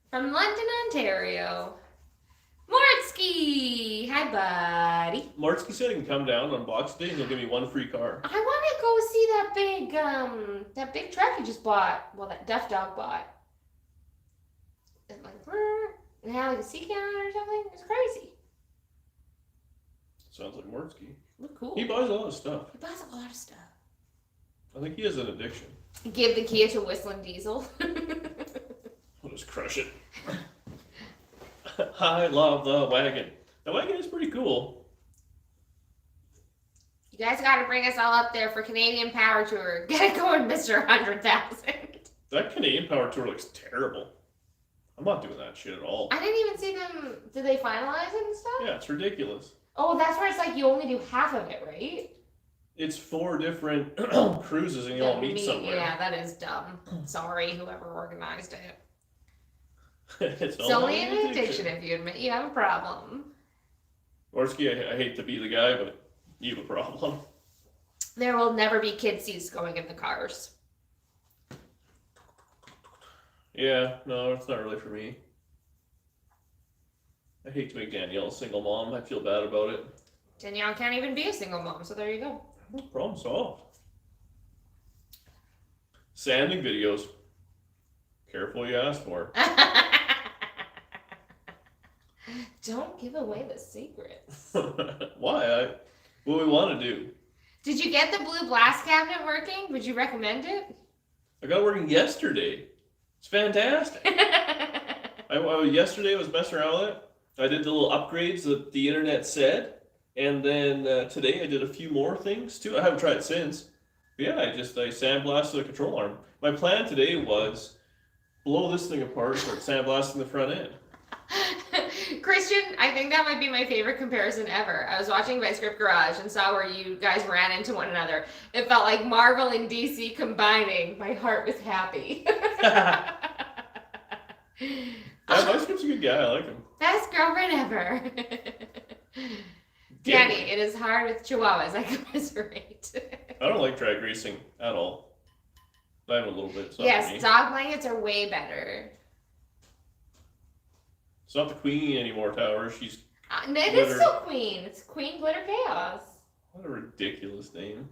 from London, Ontario. Mortsky! Hi, buddy. Martsky said he can come down on Boxing Day and he'll give me one free car. I want to go see that big truck you just bought. Well, that Duff Dog bought. It like, and had like a sea cannon or something. It's crazy. Sounds like Martsky. Look cool. He buys a lot of stuff. He buys a lot of stuff. I think he has an addiction. Give the Kia to Whistling Diesel. I'll just crush it. I love the wagon. The wagon is pretty cool. You guys got to bring us all up there for Canadian Power Tour. Get it going, Mr. 100,000. That Canadian Power Tour looks terrible. I'm not doing that shit at all. I didn't even see them. Did they finalize it and stuff? Yeah, it's ridiculous. Oh, that's where it's like you only do half of it, right? It's 4 different cruises and you all meet somewhere. Yeah, that is dumb. Sorry, whoever organized it. It's only an addiction if you admit you have a problem. Orsky, I hate to be the guy, but you have a problem. There will never be kid seats going in the cars. Yeah, no, it's not really for me. I hate to make Danielle a single mom. I feel bad about it. Danielle can't even be a single mom, so there you go. Problem solved. Sanding videos. Careful what you ask for. Don't give away the secrets. Why? What we want to do. Did you get the blue blast cabinet working? Would you recommend it? I got working yesterday. It's fantastic. Yesterday I was messing around with it. I did the little upgrades that the internet said. And then today I did a few more things too. I haven't tried it since. But yeah, I sandblasted the control arm. My plan today was blow this thing apart, start sandblasting the front end. Christian, I think that might be my favorite comparison ever. I was watching my Script Garage and saw where you guys ran into one another. It felt like Marvel and DC combining. My heart was happy. My Script's a good guy. I like him. Best girlfriend ever. Danny, it is hard with chihuahuas. I commiserate. I don't like drag racing at all. Not even a little bit. Yes, dog blankets are way better. It's not the queen anymore, Tower. She's it is still Queen. It's Queen Glitter Chaos. What a ridiculous name.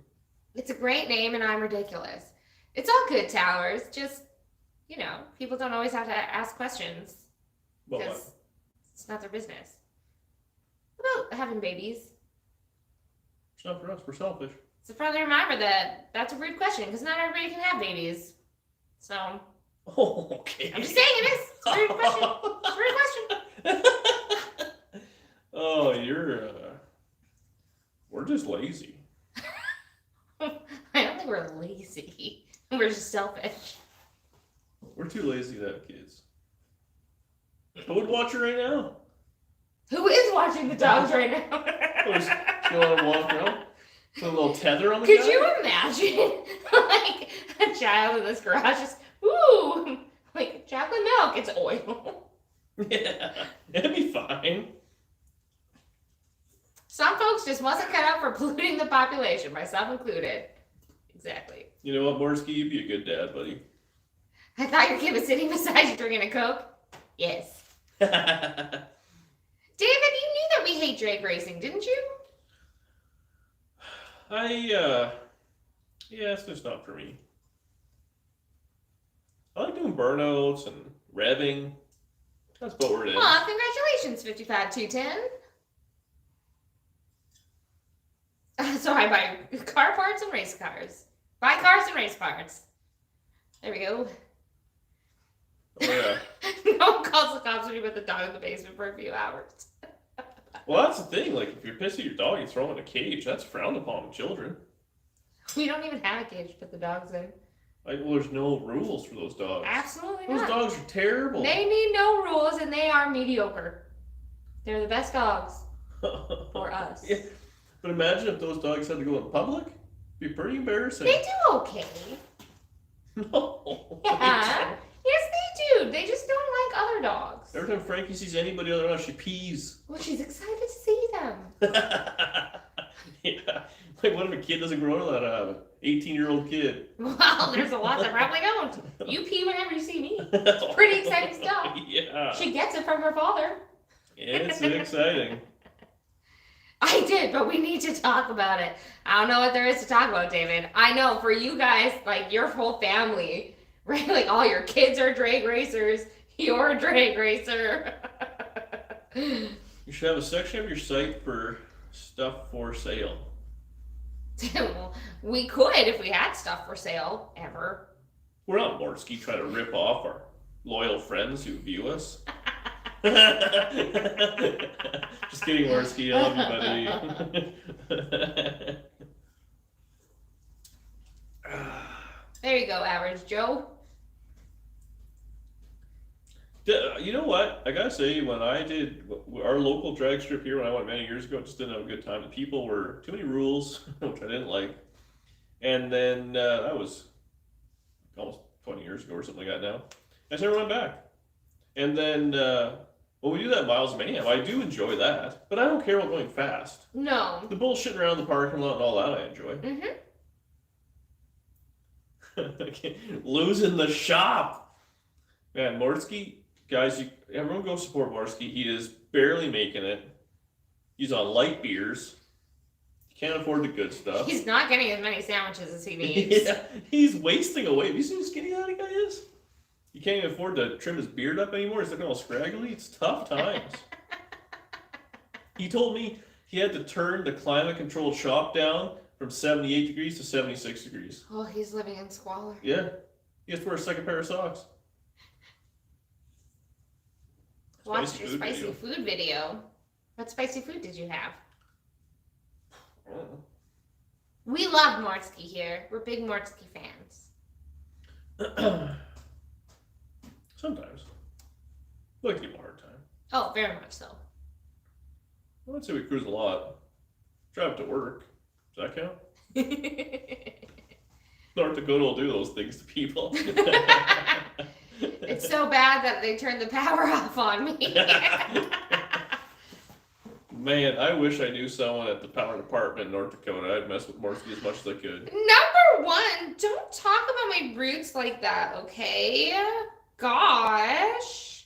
It's a great name, and I'm ridiculous. It's all good, Towers. Just, people don't always have to ask questions. Because it's not their business. About having babies. It's not for us. We're selfish. It's a friendly reminder that that's a rude question, because not everybody can have babies. So. Oh, okay. I'm just saying it is. It's a rude question. It's a rude question. Oh, we're just lazy. I don't think we're lazy. We're just selfish. We're too lazy to have kids. I would watch her right now. Who is watching the dogs right now? You want to walk around? Put a little tether on the Could guy? you imagine, like, a child in this garage just, ooh, like, chocolate milk, it's oil. Yeah, it'd be fine. Some folks just wasn't cut out for polluting the population, myself included. Exactly. You know what, Morsky? You'd be a good dad, buddy. I thought your kid was sitting beside you drinking a Coke. Yes. David, you knew that we hate drag racing, didn't you? Yeah, it's just not for me. I like doing burnouts and revving. That's about where it is. Aw, congratulations, 55210. So I buy car parts and race cars. Buy cars and race parts. There we go. Oh, yeah. No one calls the cops when you put the dog in the basement for a few hours. Well, that's the thing. Like, if you're pissing at your dog, you throw him in a cage. That's frowned upon with children. We don't even have a cage to put the dogs in. Well, there's no rules for those dogs. Absolutely Those not. dogs are terrible. They need no rules, and they are mediocre. They're the best dogs for us. Yeah. But imagine if those dogs had to go in public. It'd be pretty embarrassing. They do okay. No. Yeah. Yes, they do. They just don't like other dogs. Every time Frankie sees anybody other than us, she pees. Well, she's excited to see them. Yeah. Like, what if a kid doesn't grow into that 18-year-old kid? Well, there's a lot that probably don't. You pee whenever you see me. It's pretty exciting stuff. Yeah. She gets it from her father. It's exciting. I did, but we need to talk about it. I don't know what there is to talk about, David. I know for you guys, like your whole family, right? Like all your kids are drag racers. You're a drag racer. You should have a section of your site for stuff for sale. Well, we could if we had stuff for sale, ever. We're not Morsky trying to rip off our loyal friends who view us. Just kidding, Morsky. I love you, buddy. There you go, Average Joe. You know what? I gotta say, when I did our local drag strip here when I went many years ago, it just didn't have a good time. The people were too many rules, which I didn't like. And then that was almost 20 years ago or something like that now. I just never went back. And then when we do that Miles Mayhem, I do enjoy that, but I don't care about going fast. No. The bullshitting around the parking lot and all that I enjoy. Mm-hmm. Losing the shop. Man, Morsky, guys, everyone go support Morsky. He is barely making it. He's on light beers. He can't afford the good stuff. He's not getting as many sandwiches as he needs. Yeah, he's wasting away. Have you seen how skinny that guy is? He can't even afford to trim his beard up anymore. He's looking all scraggly. It's tough times. He told me he had to turn the climate-controlled shop down from 78 degrees to 76 degrees. Oh, he's living in squalor. Yeah. He has to wear a second pair of socks. Watched your spicy food video. What spicy food did you have? I don't know. We love Mortsky here. We're big Mortsky fans. Sometimes. I like to give him a hard time. Oh, very much so. I would say we cruise a lot. Drive to work. Does that count? North Dakota will do those things to people. It's so bad that they turned the power off on me. Man, I wish I knew someone at the power department in North Dakota. I'd mess with Morski as much as I could. Number one, don't talk about my roots like that, okay? Gosh.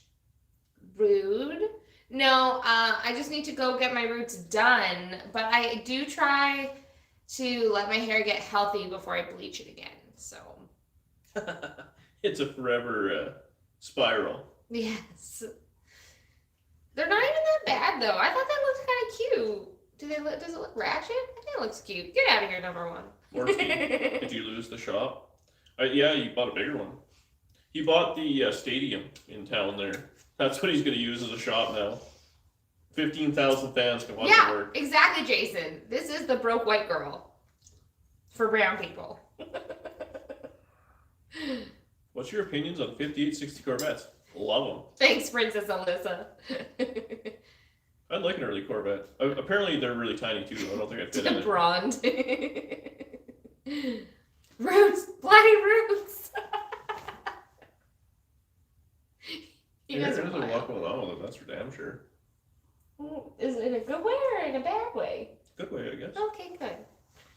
Rude. No, I just need to go get my roots done, but I do try to let my hair get healthy before I bleach it again, so. It's a forever spiral. Yes. They're not even that bad, though. I thought that looked kind of cute. Does it look ratchet? I think it looks cute. Get out of here, number one. Morski, did you lose the shop? Yeah, you bought a bigger one. He bought the stadium in town there. That's what he's going to use as a shop now. 15,000 fans can watch it work. Yeah, exactly, Jason. This is the broke white girl for brown people. What's your opinions on 5860 Corvettes? Love them. Thanks, Princess Alyssa. I'd like an early Corvette. Apparently, they're really tiny too. I don't think I'd fit in it. Blonde. Roots, bloody roots. There's a lot going on with them. That's for damn sure. Is it in a good way or in a bad way? Good way, I guess. Okay, good.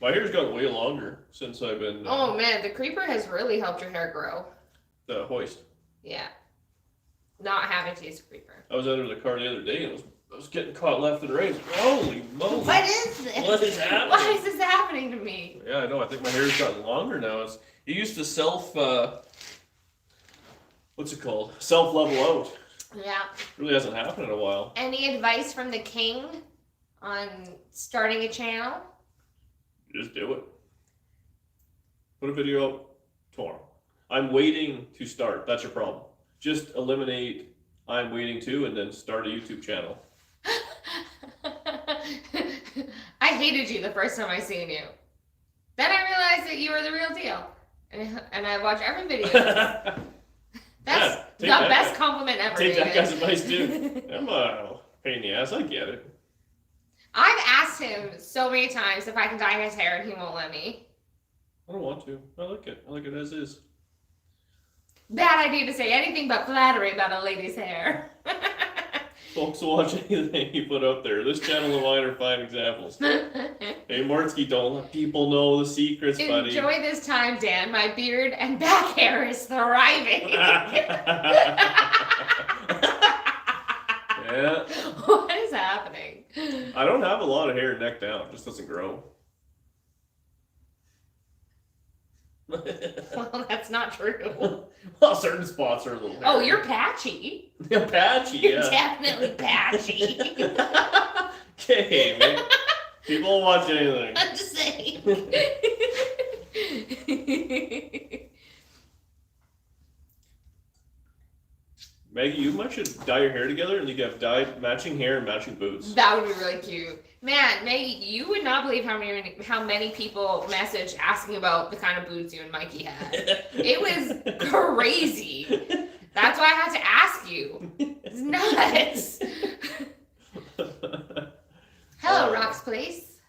My hair's gotten way longer since I've been. Oh man, the creeper has really helped your hair grow. The hoist. Yeah. Not having to use a creeper. I was under the car the other day and I was getting caught left and right. Holy moly! What is this? What is happening? Why is this happening to me? Yeah, I know. I think my hair's gotten longer now. It used to what's it called? Self-level out. Yeah. Really hasn't happened in a while. Any advice from the king on starting a channel? Just do it. Put a video up tomorrow. I'm waiting to start. That's your problem. Just eliminate I'm waiting to and then start a YouTube channel. I hated you the first time I seen you. Then I realized that you were the real deal. And I watch every video. That's the best compliment ever. Take David. that guy's advice too. I'm a pain in the ass. I get it. I've asked him so many times if I can dye his hair and he won't let me. I don't want to. I like it. I like it as is. Bad idea to say anything but flattery about a lady's hair. Folks will watch anything you put up there. This channel and mine are fine examples. Hey, Mortsky, don't let people know the secrets, buddy. Enjoy this time, Dan. My beard and back hair is thriving. Yeah. What is happening? I don't have a lot of hair neck down. It just doesn't grow. Well, that's not true. Well, certain spots are a little hairy. Oh, you're patchy. Yeah, patchy, yeah. You're definitely patchy. Okay, man. People will watch anything. I'm just saying. Maggie, you might should dye your hair together and you can have dyed matching hair and matching boots. That would be really cute. Man, Maggie, you would not believe how many people messaged asking about the kind of boots you and Mikey had. It was crazy. That's why I had to ask you. It's nuts. Hello, Rock's Place.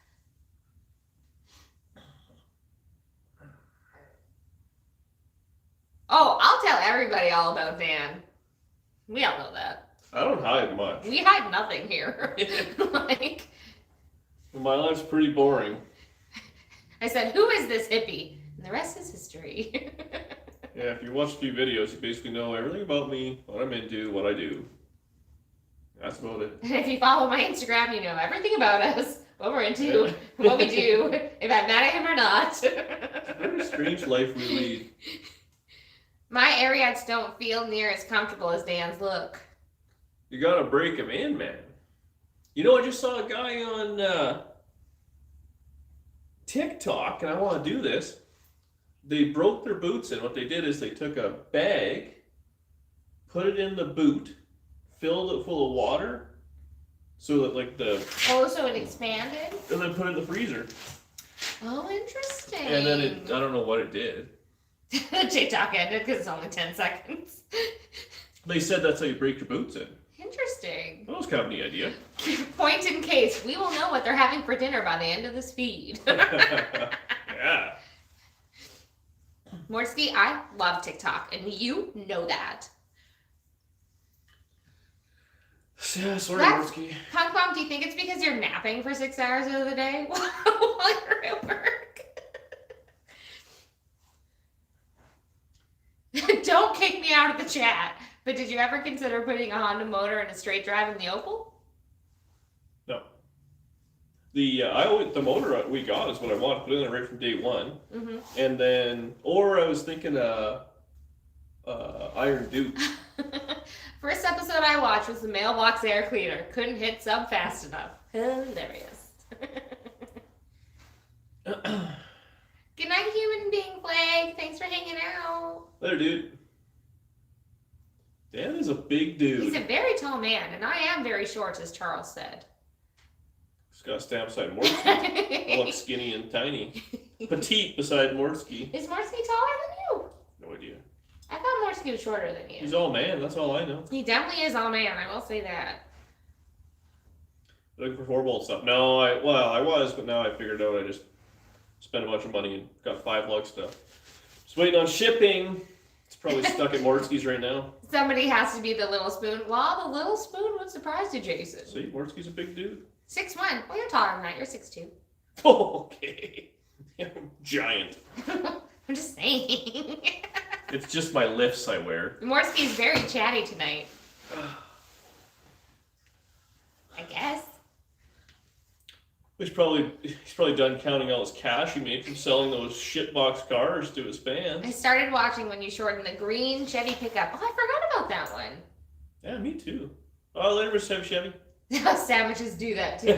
Oh, I'll tell everybody all about Dan. We all know that. I don't hide much. We hide nothing here. Like, my life's pretty boring. I said, who is this hippie? And the rest is history. Yeah, if you watch a few videos, you basically know everything about me, what I'm into, what I do. That's about it. And if you follow my Instagram, you know everything about us, what we're into, what we do, if I'm mad at him or not. It's a very strange life we lead. My Ariats don't feel near as comfortable as Dan's look. You gotta break him in, man. You know, I just saw a guy on TikTok, and I want to do this. they broke their boots in. What they did is they took a bag, put it in the boot, filled it full of water, so that like Oh, so it expanded? and then put it in the freezer. Oh, interesting. And then I don't know what it did. TikTok ended because it's only 10 seconds. They said that's how you break your boots in. Interesting. That was kind of a neat idea. Point in case. We will know what they're having for dinner by the end of this feed. Yeah. Morski, I love TikTok, and you know that. Yeah, sorry, That's- Morski. Punk Bum, do you think it's because you're napping for 6 hours of the day while you're at work? Don't kick me out of the chat. But did you ever consider putting a Honda motor in a straight drive in the Opal? No. The motor we got is what I wanted to put in there right from day one. Mm-hmm. And then, or I was thinking Iron Duke. First episode I watched was the mailbox air cleaner. Couldn't hit sub fast enough. Hilarious. Good night, human being Plague. Thanks for hanging out. Later, dude. Dan is a big dude. He's a very tall man, and I am very short, as Charles said. He's got a stamp beside Morski. I look skinny and tiny. Petite beside Morski. Is Morski taller than you? No idea. I thought Morski was shorter than you. He's all man, that's all I know. He definitely is all man, I will say that. Looking for 4-bolt stuff. No, I was, but now I figured out I just spent a bunch of money and got 5 lug stuff. Just waiting on shipping. It's probably stuck at Morski's right now. Somebody has to be the little spoon. Well, the little spoon would surprise you, Jason. See, Morski's a big dude. 6'1". Well, you're taller than that. You're 6'2". Okay. Giant. I'm just saying. It's just my lifts I wear. Morski's very chatty tonight. I guess. He's probably done counting all his cash he made from selling those shitbox cars to his fans. I started watching when you shortened the green Chevy pickup. Oh, I forgot about that one. Yeah, me too. Oh, later, Mr. Chevy. Sandwiches do that too.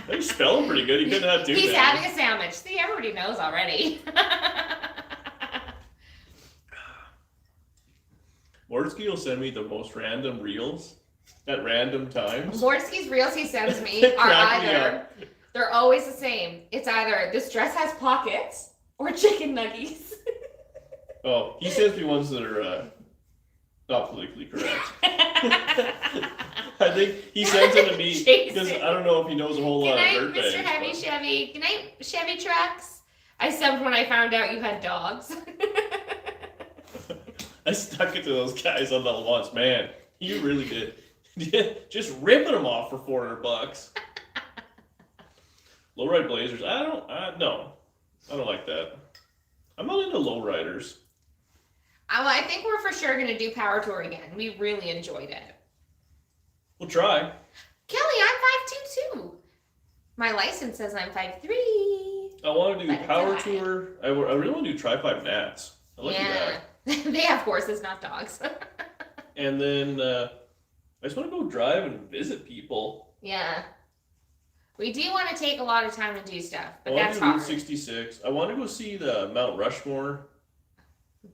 They spell him pretty good. He couldn't have two. He's names. having a sandwich. See, everybody knows already. Morski will send me the most random reels at random times. Morski's reels he sends me They are crack me either, they're always the same. It's either this dress has pockets or chicken nuggies. Oh, he sends me ones that are not politically correct. I think he sends them to me because I don't know if he knows a whole lot of Good night, dirtbags. Mr. Heavy Chevy. Good night, Chevy Trucks. I subbed when I found out you had dogs. I stuck it to those guys on that once, man. You really did. Just ripping them off for $400. Lowride Blazers. No. I don't like that. I'm not into lowriders. I think we're for sure going to do Power Tour again. We really enjoyed it. We'll try. Kelly, I'm 5'2" too. My license says I'm 5'3". I want to do But Power it's Tour. I really want to do Tri-5 Nats. I like that. They have horses, not dogs. And then I just want to go drive and visit people. Yeah. We do want to take a lot of time to do stuff, but I want that's to do Route hard. 66. I want to go see the Mount Rushmore.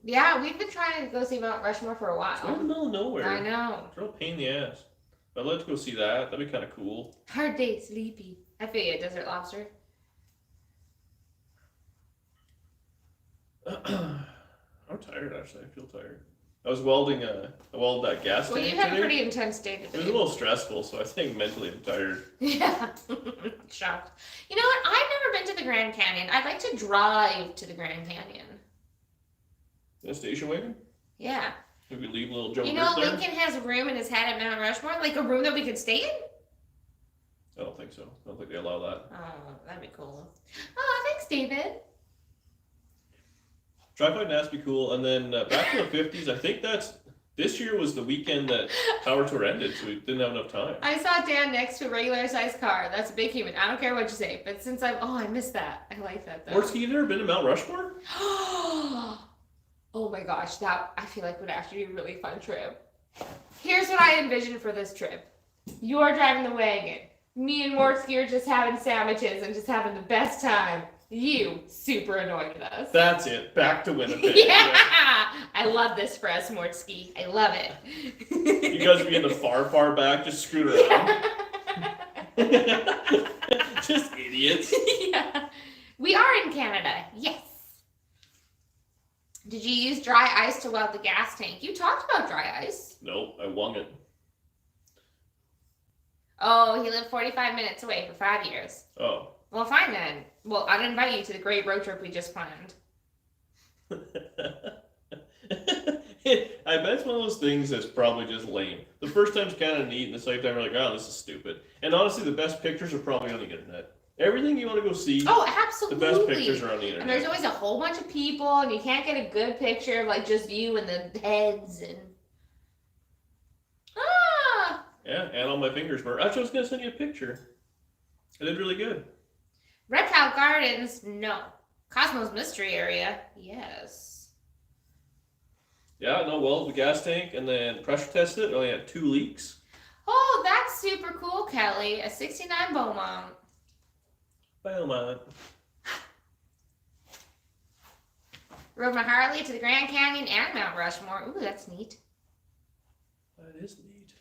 Yeah, we've been trying to go see Mount Rushmore for a It's right in the while. middle of nowhere. I know. It's a real pain in the ass. But I'd like to go see that. That'd be kind of cool. Hard day, sleepy. I feel you, Desert Lobster. I'm tired, actually. I feel tired. I was welding I welded that gas Well, tank you had a today. pretty intense day It was a today. little stressful, so I think mentally I'm tired. Yeah. Shocked. You know what? I've never been to the Grand Canyon. I'd like to drive to the Grand Canyon. In a station wagon? Yeah. Maybe leave a little Joe You know, Dirt there? Lincoln has a room in his head at Mount Rushmore, like a room that we could stay in. I don't think so. I don't think they allow that. Oh, that'd be cool. Oh, thanks, David. Tri-5 Nats be cool. And then back to the 50s, I think this year was the weekend that Power Tour ended, so we didn't have enough time. I saw Dan next to a regular sized car. That's a big human. I don't care what you say, but since I missed that. I like that though. Morski, you never been to Mount Rushmore? Oh my gosh, that I feel like would actually be a really fun trip. Here's what I envision for this trip. You're driving the wagon. Me and Morski are just having sandwiches and just having the best time. You super annoyed us. That's it. Back to Winnipeg. Yeah. I love this for us, Mortsky. I love it. You guys be in the far back, just screwing around. Just idiots. Yeah. We are in Canada. Yes. Did you use dry ice to weld the gas tank? You talked about dry ice. Nope, I wung it. Oh, he lived 45 minutes away for 5 years. Oh. Well, fine then. Well, I'd invite you to the great road trip we just planned. I bet it's one of those things that's probably just lame. The first time's kind of neat, and the second time you're like, oh, this is stupid. And honestly, the best pictures are probably on the internet. Everything you want to go see, Oh, absolutely. the best pictures are on the internet. And there's always a whole bunch of people, and you can't get a good picture of like just you and the heads and. Ah. Yeah, and all my fingers burnt. Actually, I was going to send you a picture. I did really good. Red Cow Gardens, no. Cosmos Mystery Area, yes. Yeah, no, well, the gas tank, and then pressure tested it. Only had 2 leaks. Oh, that's super cool, Kelly. A 69 Beaumont. Beaumont. Rode my Harley to the Grand Canyon and Mount Rushmore. Ooh, that's neat. That is neat.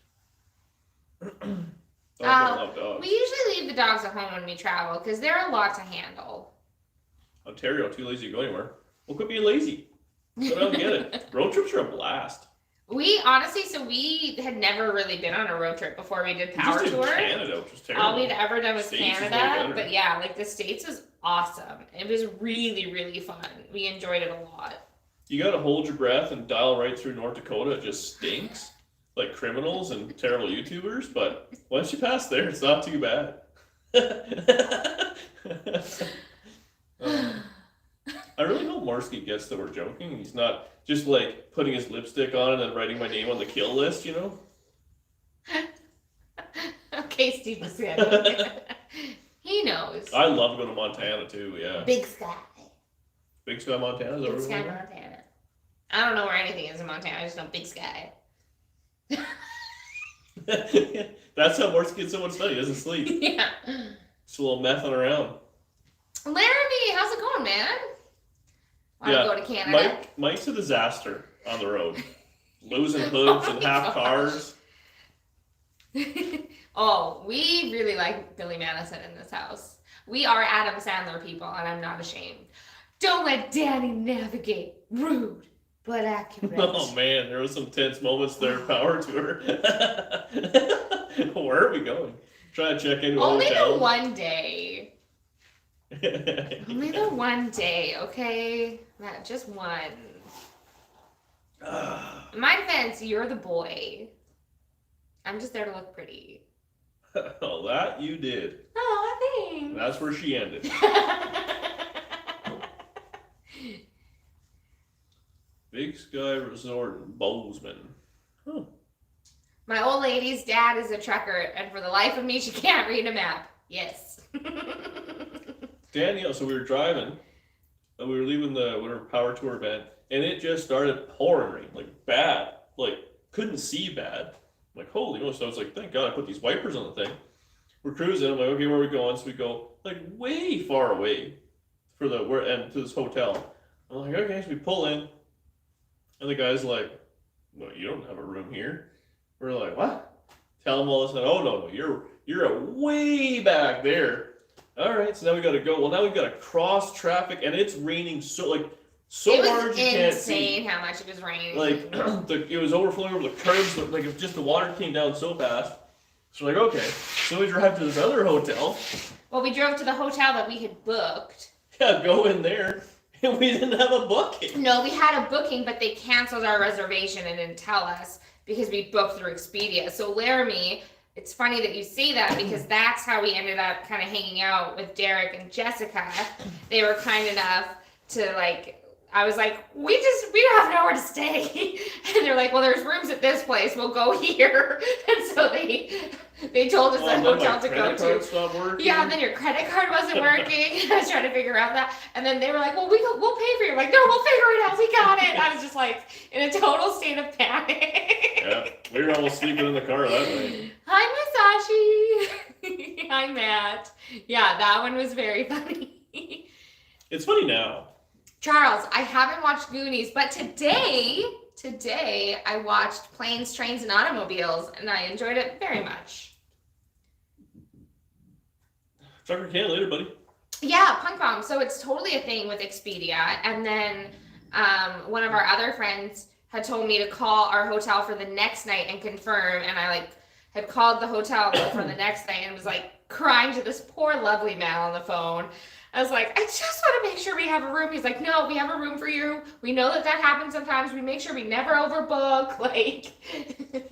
Oh, I love dogs. We usually leave the dogs at home when we travel because they're a lot to handle. Ontario, too lazy to go anywhere. Well, quit being lazy. I don't get it. Road trips are a blast. We honestly, so we had never really been on a road trip before we did Power We just Tour. did Canada, which was terrible. All we'd ever done was States is way Canada, better. but yeah, like the States was awesome. It was really, really fun. We enjoyed it a lot. You gotta hold your breath and dial right through North Dakota. It just stinks. Like criminals and terrible YouTubers, but once you pass there, it's not too bad. I really hope Morsky gets that we're joking. He's not just like putting his lipstick on and then writing my name on the kill list, you know? Okay, Steve Buscemi. He knows. I love going to Montana too, yeah. Big Sky. Big Sky, Montana? Is that Big where Sky, we're going? Montana. I don't know where anything is in Montana. I just know Big Sky. That's how Morsky gets so much study. He doesn't sleep. Yeah. Just a little messing around. Laramie, how's it going, man? Want to go to Canada? Mike's a disaster on the road. Losing hoods Oh and my half gosh. cars. Oh, we really like Billy Madison in this house. We are Adam Sandler people, and I'm not ashamed. Don't let Danny navigate. Rude, but accurate. Oh man, there was some tense moments there. Power Tour. Where are we going? Trying to check into a Only hotel. the one day. Only the one day, okay? Not just one. In my defense, you're the boy. I'm just there to look pretty. Oh, that you did. Oh, thanks. That's where she ended. Big Sky Resort in Bozeman. Huh. My old lady's dad is a trucker, and for the life of me, she can't read a map. Yes. Danielle, so we were driving, and we were leaving the whatever Power Tour event, and it just started pouring rain, like bad, like couldn't see bad. I'm like, holy no! So I was like, thank God I put these wipers on the thing. We're cruising. I'm like, okay, where are we going? So we go like way far away for the and to this hotel. I'm like, okay, so we pull in, and the guy's like, no, you don't have a room here. We're like, what? Tell him all this. And, oh no, you're way back there. All right, so now we got to go. Well, now we've got to cross traffic, and it's raining so It hard was you can't see. insane how much it was raining. Like it was overflowing over the curbs, but like if just the water came down so fast. So we're like, okay. So we drive to this other hotel. Well, we drove to the hotel that we had booked. Yeah, go in there, and we didn't have a booking. No, we had a booking, but they canceled our reservation and didn't tell us because we booked through Expedia. So Laramie, it's funny that you say that because that's how we ended up kind of hanging out with Derek and Jessica. They were kind enough to like, I was like, we don't have nowhere to stay. And they're like, well, there's rooms at this place. We'll go here. And so they told us that hotel to go to. Yeah, and then your credit card wasn't working. I was trying to figure out that. And then they were like, well, we'll pay for you. I'm like, no, we'll figure it out. We got it. I was just like in a total state of panic. Yeah, we were almost sleeping in the car that night. Hi, Masashi. Hi, Matt. Yeah, that one was very funny. It's funny now. Charles, I haven't watched Goonies, but today I watched Planes, Trains, and Automobiles, and I enjoyed it very much. Chuck your can later, buddy. Yeah, Punk Bomb. So it's totally a thing with Expedia. And then one of our other friends had told me to call our hotel for the next night and confirm. And I had called the hotel for the next night and was crying to this poor lovely man on the phone. I was like, I just want to make sure we have a room. He's like, no, we have a room for you. We know that happens sometimes. We make sure we never overbook.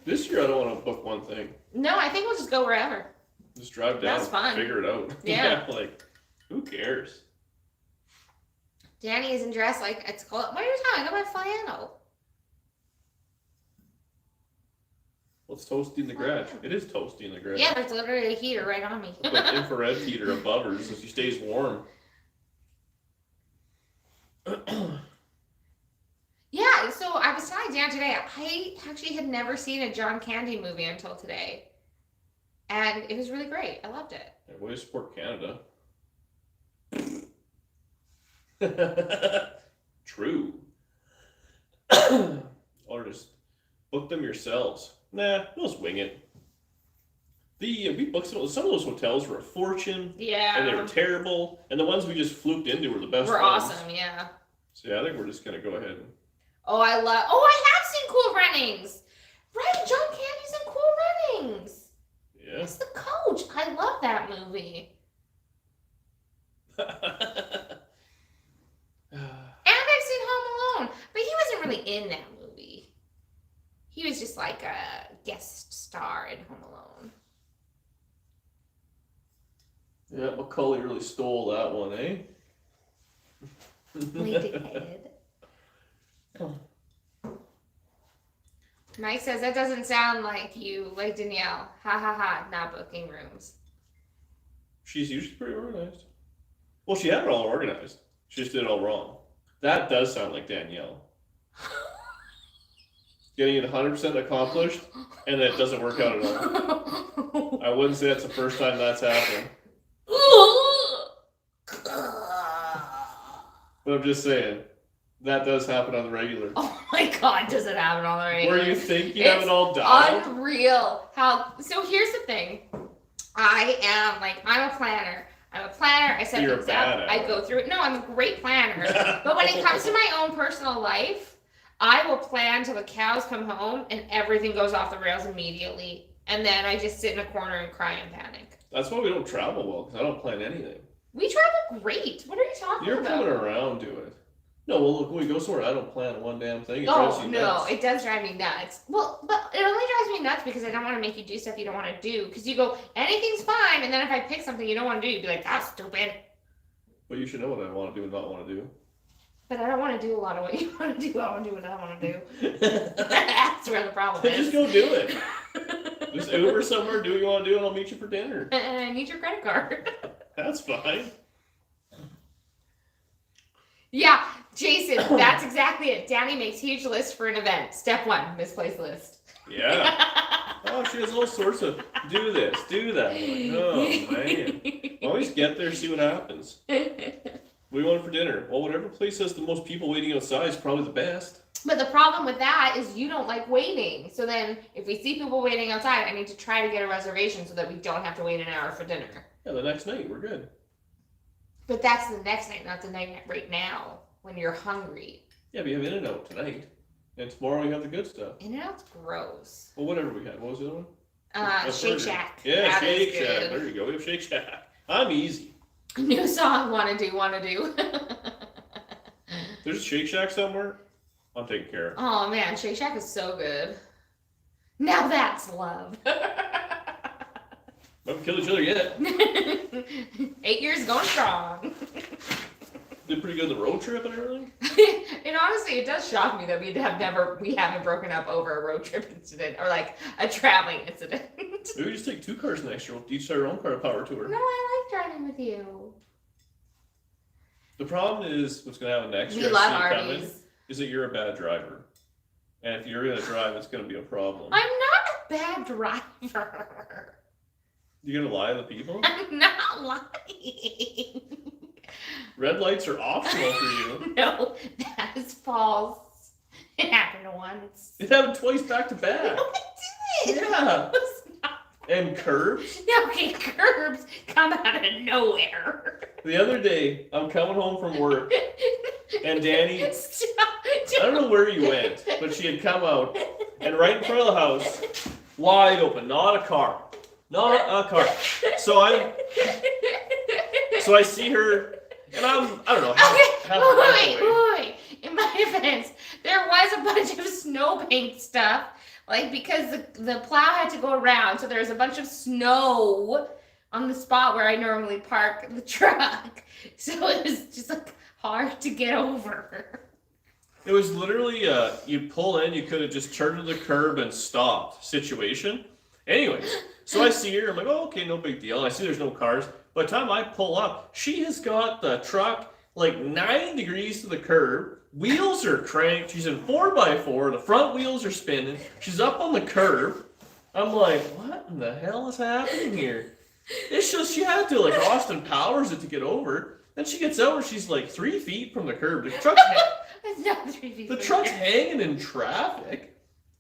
This year I don't want to book one thing. No, I think we'll just go wherever. Just drive down. That's fun. Figure it out. Yeah. Who cares? Danny isn't dressed like it's cold. What are you talking about? Flannel. Well, it's toasty in the garage. It is toasty in the garage. Yeah, there's literally a heater right on me. It's like infrared heater above her so she stays warm. Yeah, so I was telling Dan today, I actually had never seen a John Candy movie until today. And it was really great. I loved it. Yeah, way to support Canada. True. Or just book them yourselves. Nah, we'll just wing it. We booked some of those hotels were a fortune. Yeah. And they were terrible. And the ones we just fluked into were the best We're ones. awesome, yeah. So yeah, I think we're just gonna go ahead and... I have seen Cool Runnings. Right, John Candy's in Cool Runnings. Yeah. He's the coach. I love that movie. And I've seen Home Alone, but he wasn't really in that movie. He was just like a guest star in Home Alone. Yeah, Macaulay really stole that one, eh? We did. Mike says, that doesn't sound like you, like Danielle. Ha ha ha, not booking rooms. She's usually pretty organized. Well, she had it all organized. She just did it all wrong. That does sound like Danielle. Getting it 100% accomplished, and it doesn't work out at all. I wouldn't say that's the first time that's happened. But I'm just saying, that does happen on the regular. Oh my God, does it happen on the regular? Where you think you have it all dialed? Unreal. So here's the thing. I'm a planner. I set You're things bad up. at I it. go through it. No, I'm a great planner. But when it comes to my own personal life, I will plan till the cows come home and everything goes off the rails immediately. And then I just sit in a corner and cry and panic. That's why we don't travel well, because I don't plan anything. We travel great. What are you talking You're about? coming around to it. No, well, look, when we go somewhere, I don't plan one damn thing. It drives you nuts. It does drive me nuts. Well, but it only drives me nuts because I don't want to make you do stuff you don't want to do. Because you go, anything's fine, and then if I pick something you don't want to do, you'd be like, that's stupid. But you should know what I want to do and not want to do. But I don't want to do a lot of what you want to do. I want to do what I want to do. That's where the problem is. Just go do it. Just Uber somewhere, do what you want to do, and I'll meet you for dinner. And I need your credit card. That's fine. Yeah, Jason, that's exactly it. Danny makes huge lists for an event. Step 1, misplaced list. Yeah. Oh, she has all sorts of do this, do that. I'm like, oh, man. Always get there, see what happens. What do you want for dinner? Well, whatever place has the most people waiting outside is probably the best. But the problem with that is you don't like waiting. So then if we see people waiting outside, I need to try to get a reservation so that we don't have to wait an hour for dinner. Yeah, the next night, we're good. But that's the next night, not the night right now when you're hungry. Yeah, we have In-N-Out tonight. And tomorrow we have the good stuff. In-N-Out's gross. Well, whatever we had. What was the other one? Shake burger. Shack. Yeah, That Shake is Shack. good. There you go. We have Shake Shack. I'm easy. New song, wanna do. There's a Shake Shack somewhere. I'm taking care of. Oh man, Shake Shack is so good. Now that's love. We haven't killed each other yet. 8 years going strong. Did pretty good on the road trip and everything. And honestly, it does shock me that we haven't broken up over a road trip incident or like a traveling incident. Maybe we just take 2 cars next year. We'll each start our own car power tour. No, I like driving with you. The problem is what's going to happen next We year. love I see it coming, Arby's. is that you're a bad driver. And if you're going to drive, it's going to be a problem. I'm not a bad driver. You're going to lie to the people? I'm not lying. Red lights are optional for you. No, that is false. It happened once. It happened twice back to back. No, it didn't. Yeah. It was not. And curbs. Okay, curbs come out of nowhere. The other day, I'm coming home from work, and Danny, Stop. I don't know where you went, but she had come out, and right in front of the house, wide open, not a car. Not a car. So I see her, and I don't know, half Wait. In my defense, there was a bunch of snow paint stuff, like because the plow had to go around, so there was a bunch of snow on the spot where I normally park the truck. So it was just like hard to get over. It was literally you pull in, you could have just turned to the curb and stopped situation. Anyways, so I see her, I'm like, oh, okay, no big deal. And I see there's no cars. By the time I pull up, she has got the truck like 9 degrees to the curb. Wheels are cranked. She's in 4x4. The front wheels are spinning. She's up on the curb. I'm like, what in the hell is happening here? It's just she had to like Austin Powers it to get over. Then she gets over. She's like 3 feet from the curb. The truck's, It's not 3 feet. the truck's hanging in traffic.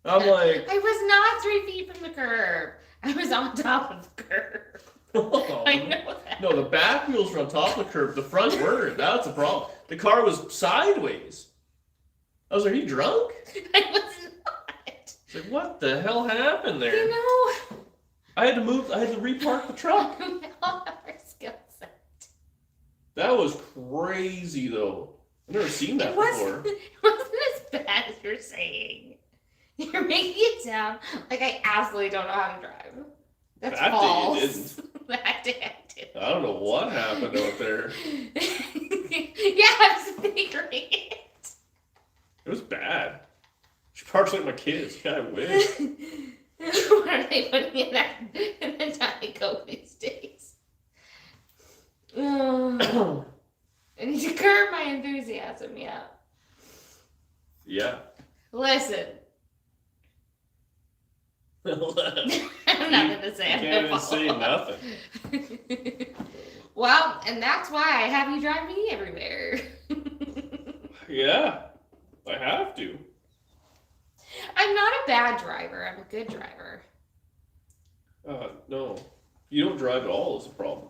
I'm like, I was not 3 feet from the curb. I was on top of the curb. oh. I know that. No, the back wheels were on top of the curb. The front weren't. That's the problem. The car was sideways. I was like, are you drunk? I was not. It's like, what the hell happened there? You know. I had to repark the truck. We all have our skill set. That was crazy though. I've never seen that before. It wasn't as bad as you're saying. You're making it sound like I absolutely don't know how to drive. That's That day false. you didn't. That day I didn't. I don't know what happened out there. Yeah, I was figuring it. It was bad. She parks like my kids. Yeah, I wish. What are they putting in the Diet Coke these days? I need to curb my enthusiasm, yeah. Yeah. Listen. I'm not going to say You I'm can't gonna even say follow. nothing. Well, and that's why I have you drive me everywhere. Yeah. I have to. I'm not a bad driver. I'm a good driver. No. You don't drive at all is a problem.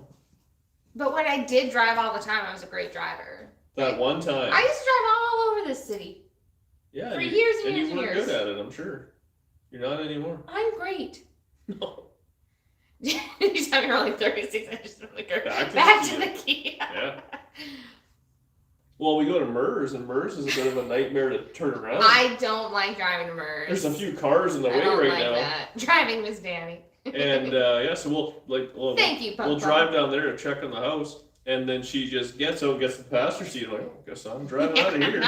But when I did drive all the time, I was a great driver. That one time. I used to drive all over this city. Yeah. For and years and and years you and were years. good at it, I'm sure. You're not anymore. I'm great. No. You tell me you're only 36 inches from the curb. Back to the Kia. Yeah. Well, we go to Mers, and Mers is a bit of a nightmare to turn around. I don't like driving to Mers. There's a few cars in the I way don't right like now. that. Driving Miss Danny. And yeah, so Thank you, Papa. we'll drive down there to check on the house, and then she just gets out, gets the passenger seat. I'm like, oh, guess I'm driving out of here.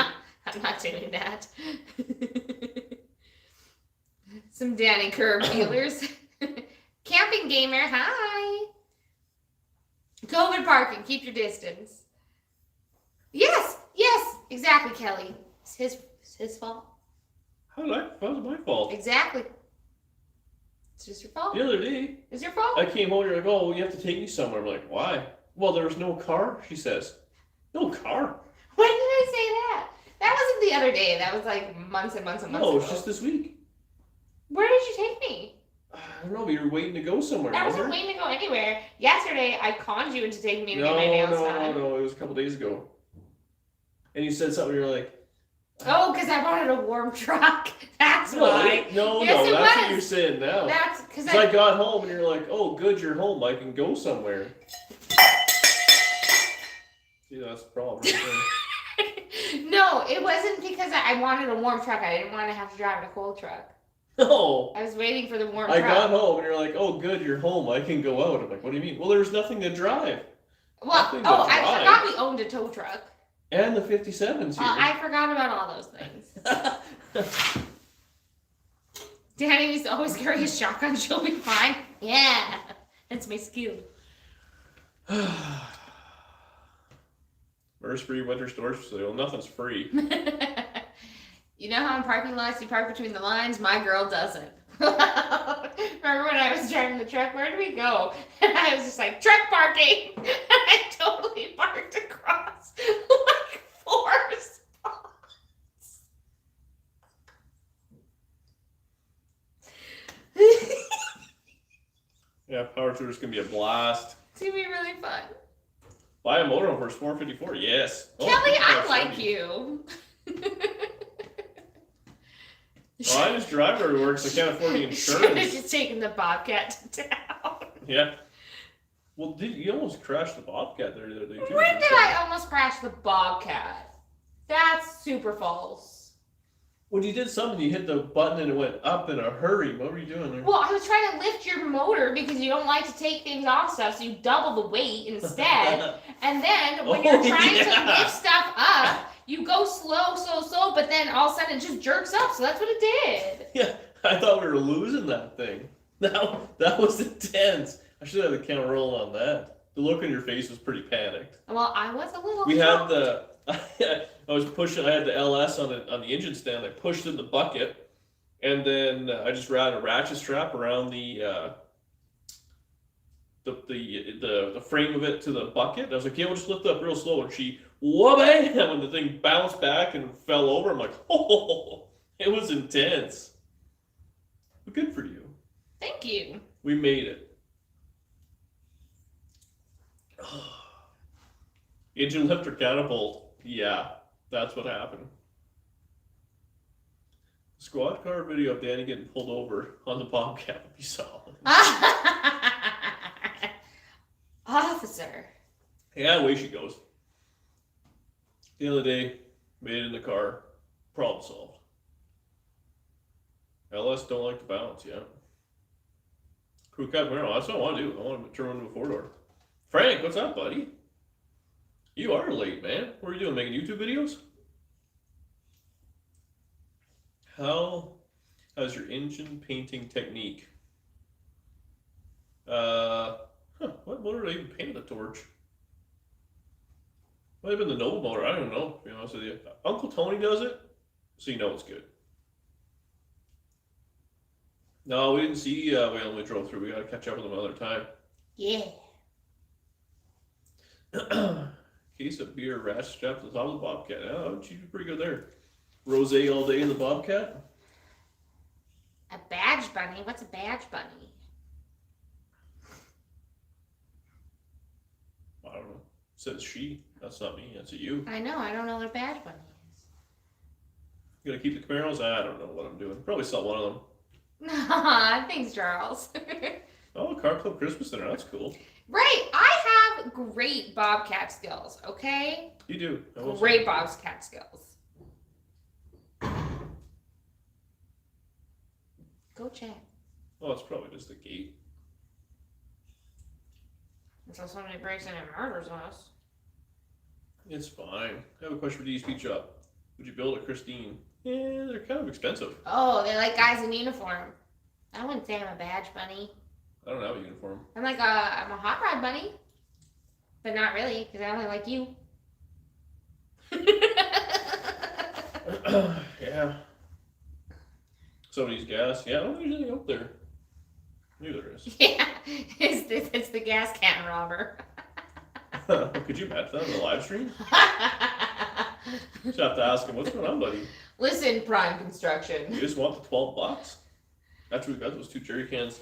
I'm not doing that. Some Danny curb dealers. Camping gamer, hi. COVID parking, keep your distance. Yes, exactly, Kelly. It's his fault. How's it my fault? Exactly. It's just your fault. The other day, It's your fault. I came home, you're like, oh, you have to take me somewhere. I'm like, why? Well, there was no car, she says. No car? When did I say that? That wasn't the other day. That was like months and months and months No, ago. it's just this week. Where did you take me? I don't know, but you were waiting to go somewhere. I wasn't remember? waiting to go anywhere. Yesterday, I conned you into taking me to No, get my nails done. no, it was a couple days ago. And you said something, you're like, Oh, because I wanted a warm truck. That's no, why. no, Yes, it that's was. what you're saying now. That's because So I got home and you're like, oh, good, you're home. I can go somewhere. See, that's the problem. Right there. No, it wasn't because I wanted a warm truck. I didn't want to have to drive in a cold truck. No. I was waiting for the warm I truck. got home and you're like, oh, good, you're home. I can go out. I'm like, what do you mean? Well, there's nothing to drive. Well, nothing to I drive. forgot we owned a tow truck. And the 57's here. I forgot about all those things. Danny used to always carry his shotgun. She'll be fine. Yeah, that's my skill. Where's free winter storage facility? Nothing's free. You know how in parking lots you park between the lines? My girl doesn't. Remember when I was driving the truck? Where did we go? And I was just like, truck parking! And I totally parked across Power tour is gonna be a blast. It's gonna be really fun. Buy a motorhome for $454. Yes. Kelly, I like you. Well, I just drive everywhere because I can't afford the Should have insurance. just taken the Bobcat to town. Yeah. Well, you almost crashed the Bobcat there the other day too. When did I almost crash the Bobcat? That's super false. When you did something, you hit the button and it went up in a hurry. What were you doing there? Well, I was trying to lift your motor because you don't like to take things off stuff, so you double the weight instead. And then when you're trying to lift stuff up, you go slow, but then all of a sudden it just jerks up. So that's what it did. Yeah, I thought we were losing that thing. That was intense. I should have the camera rolling on that. The look on your face was pretty panicked. Well, I was a little. We had the. I was pushing. I had the LS on the engine stand. I pushed in the bucket, and then I just ran a ratchet strap around the frame of it to the bucket. I was like, "Yeah, we'll just lift it up real slow." And she, whoa-bam! When the thing bounced back and fell over, I'm like, "Oh, it was intense." But good for you. Thank you. We made it. Engine lift or catapult? Yeah, that's what happened. Squad car video of Danny getting pulled over on the Bobcat would be solid. Officer. Yeah, away she goes. The other day, made it in the car, problem solved. LS don't like to bounce, yeah. Crew cab, no, that's what I want to do. I want to turn into a four-door. Frank, what's up, buddy? You are late, man. What are you doing, making YouTube videos? How's your engine painting technique? What motor did I even paint the torch? Might have been the Nova motor, I don't know, to be honest with you. Uncle Tony does it, so you know it's good. No, we didn't see when we drove through. We gotta catch up with them another time. Yeah. Case of beer, ratchet strap to the top of the Bobcat. Oh, she did pretty good there. Rosé all day in the Bobcat. A badge bunny? What's a badge bunny? I don't know. It says she. That's not me. That's a you. I know. I don't know what a badge bunny is. You gonna keep the Camaros? I don't know what I'm doing. Probably sell one of them. Nah, thanks, Charles. Oh, Car Club Christmas dinner. That's cool. Right. I have great Bobcat skills, okay? You do. Great Bobcat skills. Go check. Oh, it's probably just the gate. Until somebody breaks in and murders us. It's fine. I have a question for DSP Shop. Would you build a Christine? Yeah, they're kind of expensive. Oh, they're like guys in uniform. I wouldn't say I'm a badge bunny. I don't have a uniform. I'm a hot rod bunny. But not really, because I only like you. Yeah. Somebody's gas. Yeah, I don't think there's anything up there. Maybe there is. Yeah, it's the gas can robber. Could you match that on the live stream? Just have to ask him, what's going on, buddy? Listen, Prime Construction. You just want the $12? After we got those 2 jerry cans,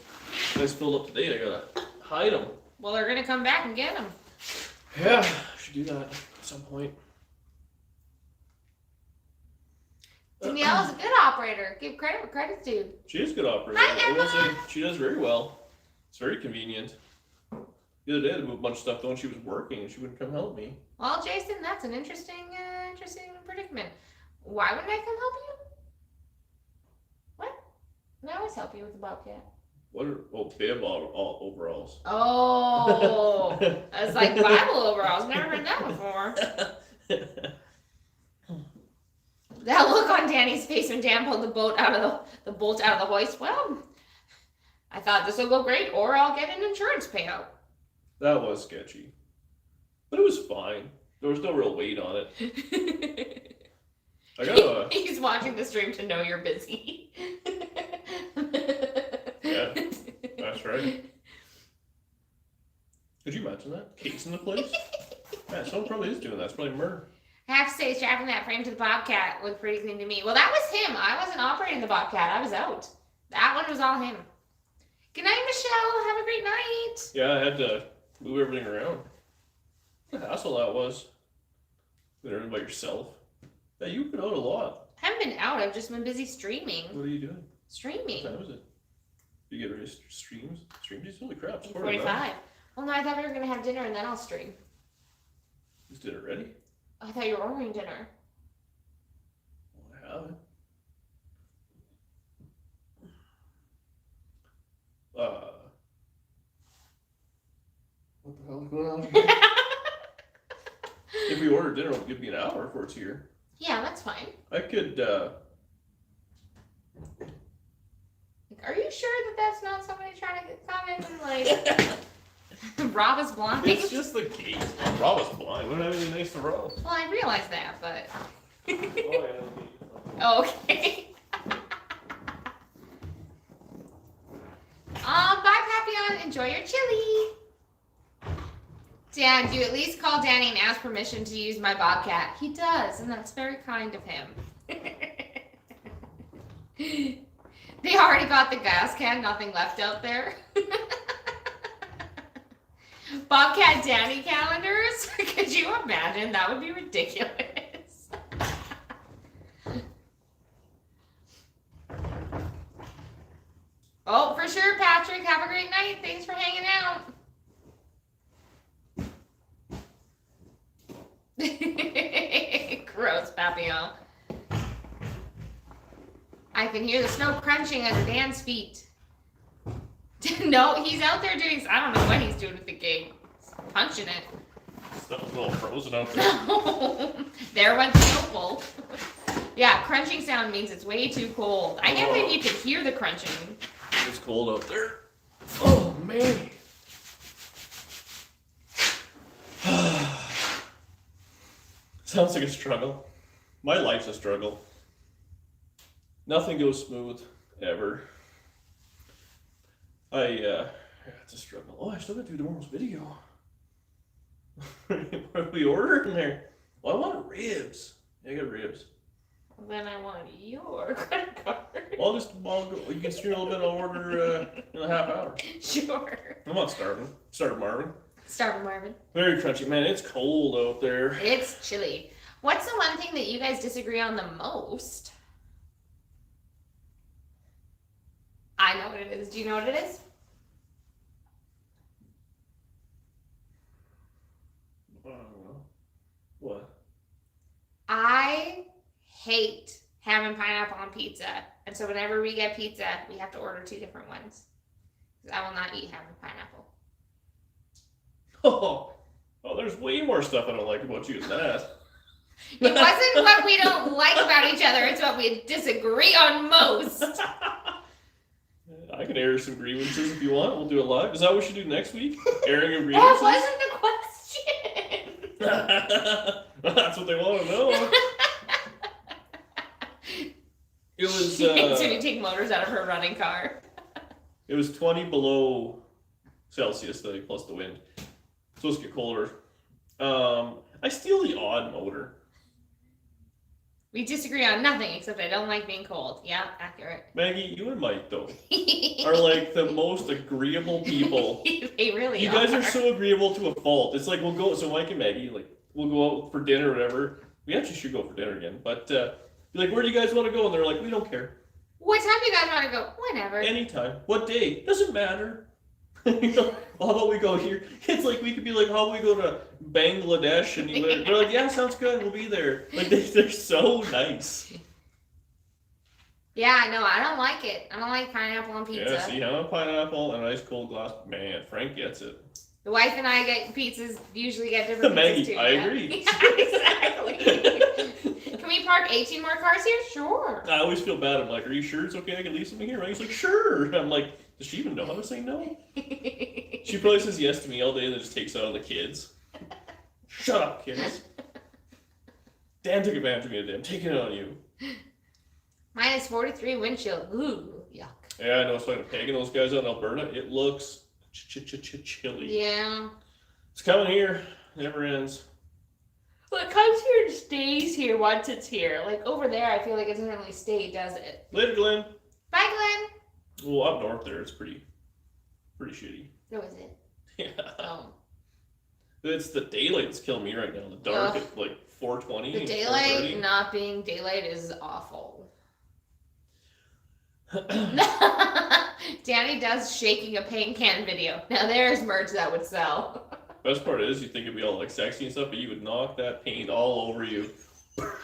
nice filled up today, I gotta hide them. Well, they're gonna come back and get them. Yeah, I should do that at some point. Danielle's a good operator. Give credit where credit's due. She is a good operator. Hi, I will say Emma. she does very well. It's very convenient. The other day I had to move a bunch of stuff though when she was working and she wouldn't come help me. Well, Jason, that's an interesting predicament. Why wouldn't I come help you? What? I always help you with the Bobcat. What are bib overalls? Oh, that's like Bible overalls. Never heard that before. That look on Danny's face when Dan pulled the bolt out of the hoist. Well, I thought this will go great, or I'll get an insurance payout. That was sketchy, but it was fine. There was no real weight on it. I got He's watching the stream to know you're busy. Yeah, that's right. Could you imagine that? Case in the place? Man, someone probably is doing that. It's probably murder. I have to say, strapping that frame to the Bobcat looked pretty clean to me. Well, that was him. I wasn't operating the Bobcat. I was out. That one was all him. Good night, Michelle. Have a great night. Yeah, I had to move everything around. What a hassle that was. Doing everything by yourself. Yeah, you've been out a lot. I haven't been out. I've just been busy streaming. What are you doing? Streaming. What time is it? You get ready to streams? Streams? Holy crap. It's 45. Well, no, I thought we were going to have dinner and then I'll stream. Is dinner ready? I thought you were ordering dinner. Well, I haven't. What the hell is going on here? If we order dinner, it'll give me an hour before it's here. Yeah, that's fine. I could, Are you sure that that's not somebody trying to come in and, like, rob us blind? It's just the gate. Rob us blind. We don't have anything nice to rob. Well, I realize that, but... Oh, Oh, okay. Bye, Papillon. Enjoy your chili. Dan, do you at least call Danny and ask permission to use my bobcat? He does, and that's very kind of him. They already got the gas can, nothing left out there. Bobcat Danny calendars? Could you imagine? That would be ridiculous. Oh, for sure, Patrick. Have a great night. Thanks for hanging out. Gross, Papillon. I can hear the snow crunching under Dan's feet. No, he's out there doing... I don't know what he's doing with the gate. He's punching it. Stuff's a little frozen out there. No. There went the snowball. Yeah, crunching sound means it's way too cold. I can't believe you could hear the crunching. It's cold out there. Oh, man. Sounds like a struggle. My life's a struggle. Nothing goes smooth, ever. It's a struggle. Oh, I still got to do tomorrow's video. What are we ordering there? Well, I want ribs. Yeah, I got ribs. Well, then I want your credit card. Well, you can stream a little bit. I'll order in a half hour. Sure. I'm not starving. Starving Marvin. Starving Marvin. Very crunchy, man. It's cold out there. It's chilly. What's the one thing that you guys disagree on the most? I know what it is. Do you know what it is? I don't know. What? I hate ham and pineapple on pizza. And so whenever we get pizza, we have to order 2 different ones. Because I will not eat ham and pineapple. Oh, there's way more stuff I don't like about you than that. It wasn't what we don't like about each other, it's what we disagree on most. I can air some grievances if you want. We'll do it live. Is that what we should do next week? Airing of grievances? That wasn't the question. That's what they want to know. It was. So you take motors out of her running car. It was 20 below Celsius, plus the wind. It's supposed to get colder. I steal the odd motor. We disagree on nothing except I don't like being cold. Yeah, accurate. Maggie, you and Mike, though, are like the most agreeable people. They really You guys are so agreeable to a fault. It's like so Mike and Maggie, like, we'll go out for dinner or whatever. We actually should go for dinner again. But, be like, where do you guys want to go? And they're like, we don't care. What time do you guys want to go? Whenever. Anytime. What day? Doesn't matter. Well, how about we go here? It's like we could be like, how about we go to Bangladesh? And they're like, yeah, sounds good. We'll be there. Like they're so nice. Yeah, no, I don't like it. I don't like pineapple on pizza. Yeah, see, I'm a pineapple and a nice cold glass. Man, Frank gets it. The wife and I get pizzas. Usually get different Maggie, pizzas too. I Yeah. agree. Yeah, exactly. Can we park 18 more cars here? Sure. I always feel bad. I'm like, are you sure it's okay? I can leave something here. Maggie's like, sure. I'm like, does she even know how to say no? She probably says yes to me all day and then just takes out on the kids. Shut up, kids. Dan took advantage of me today. I'm taking it on you. Minus 43 wind chill. Ooh, yuck. Yeah, I know. It's like pegging those guys out in Alberta. It looks chilly. Yeah. It's coming here. Never ends. Well, it comes here and stays here once it's here. Like over there, I feel like it doesn't really stay, does it? Later, Glenn. Bye, Glenn. Well, up north there, it's pretty Pretty shitty. No, is it? Yeah. Oh. It's the daylight that's killing me right now. The dark at like 4:20. The daylight not being daylight is awful. Danny does shaking a paint can video. Now there's merch that would sell. Best part is you think it'd be all like sexy and stuff, but you would knock that paint all over you. What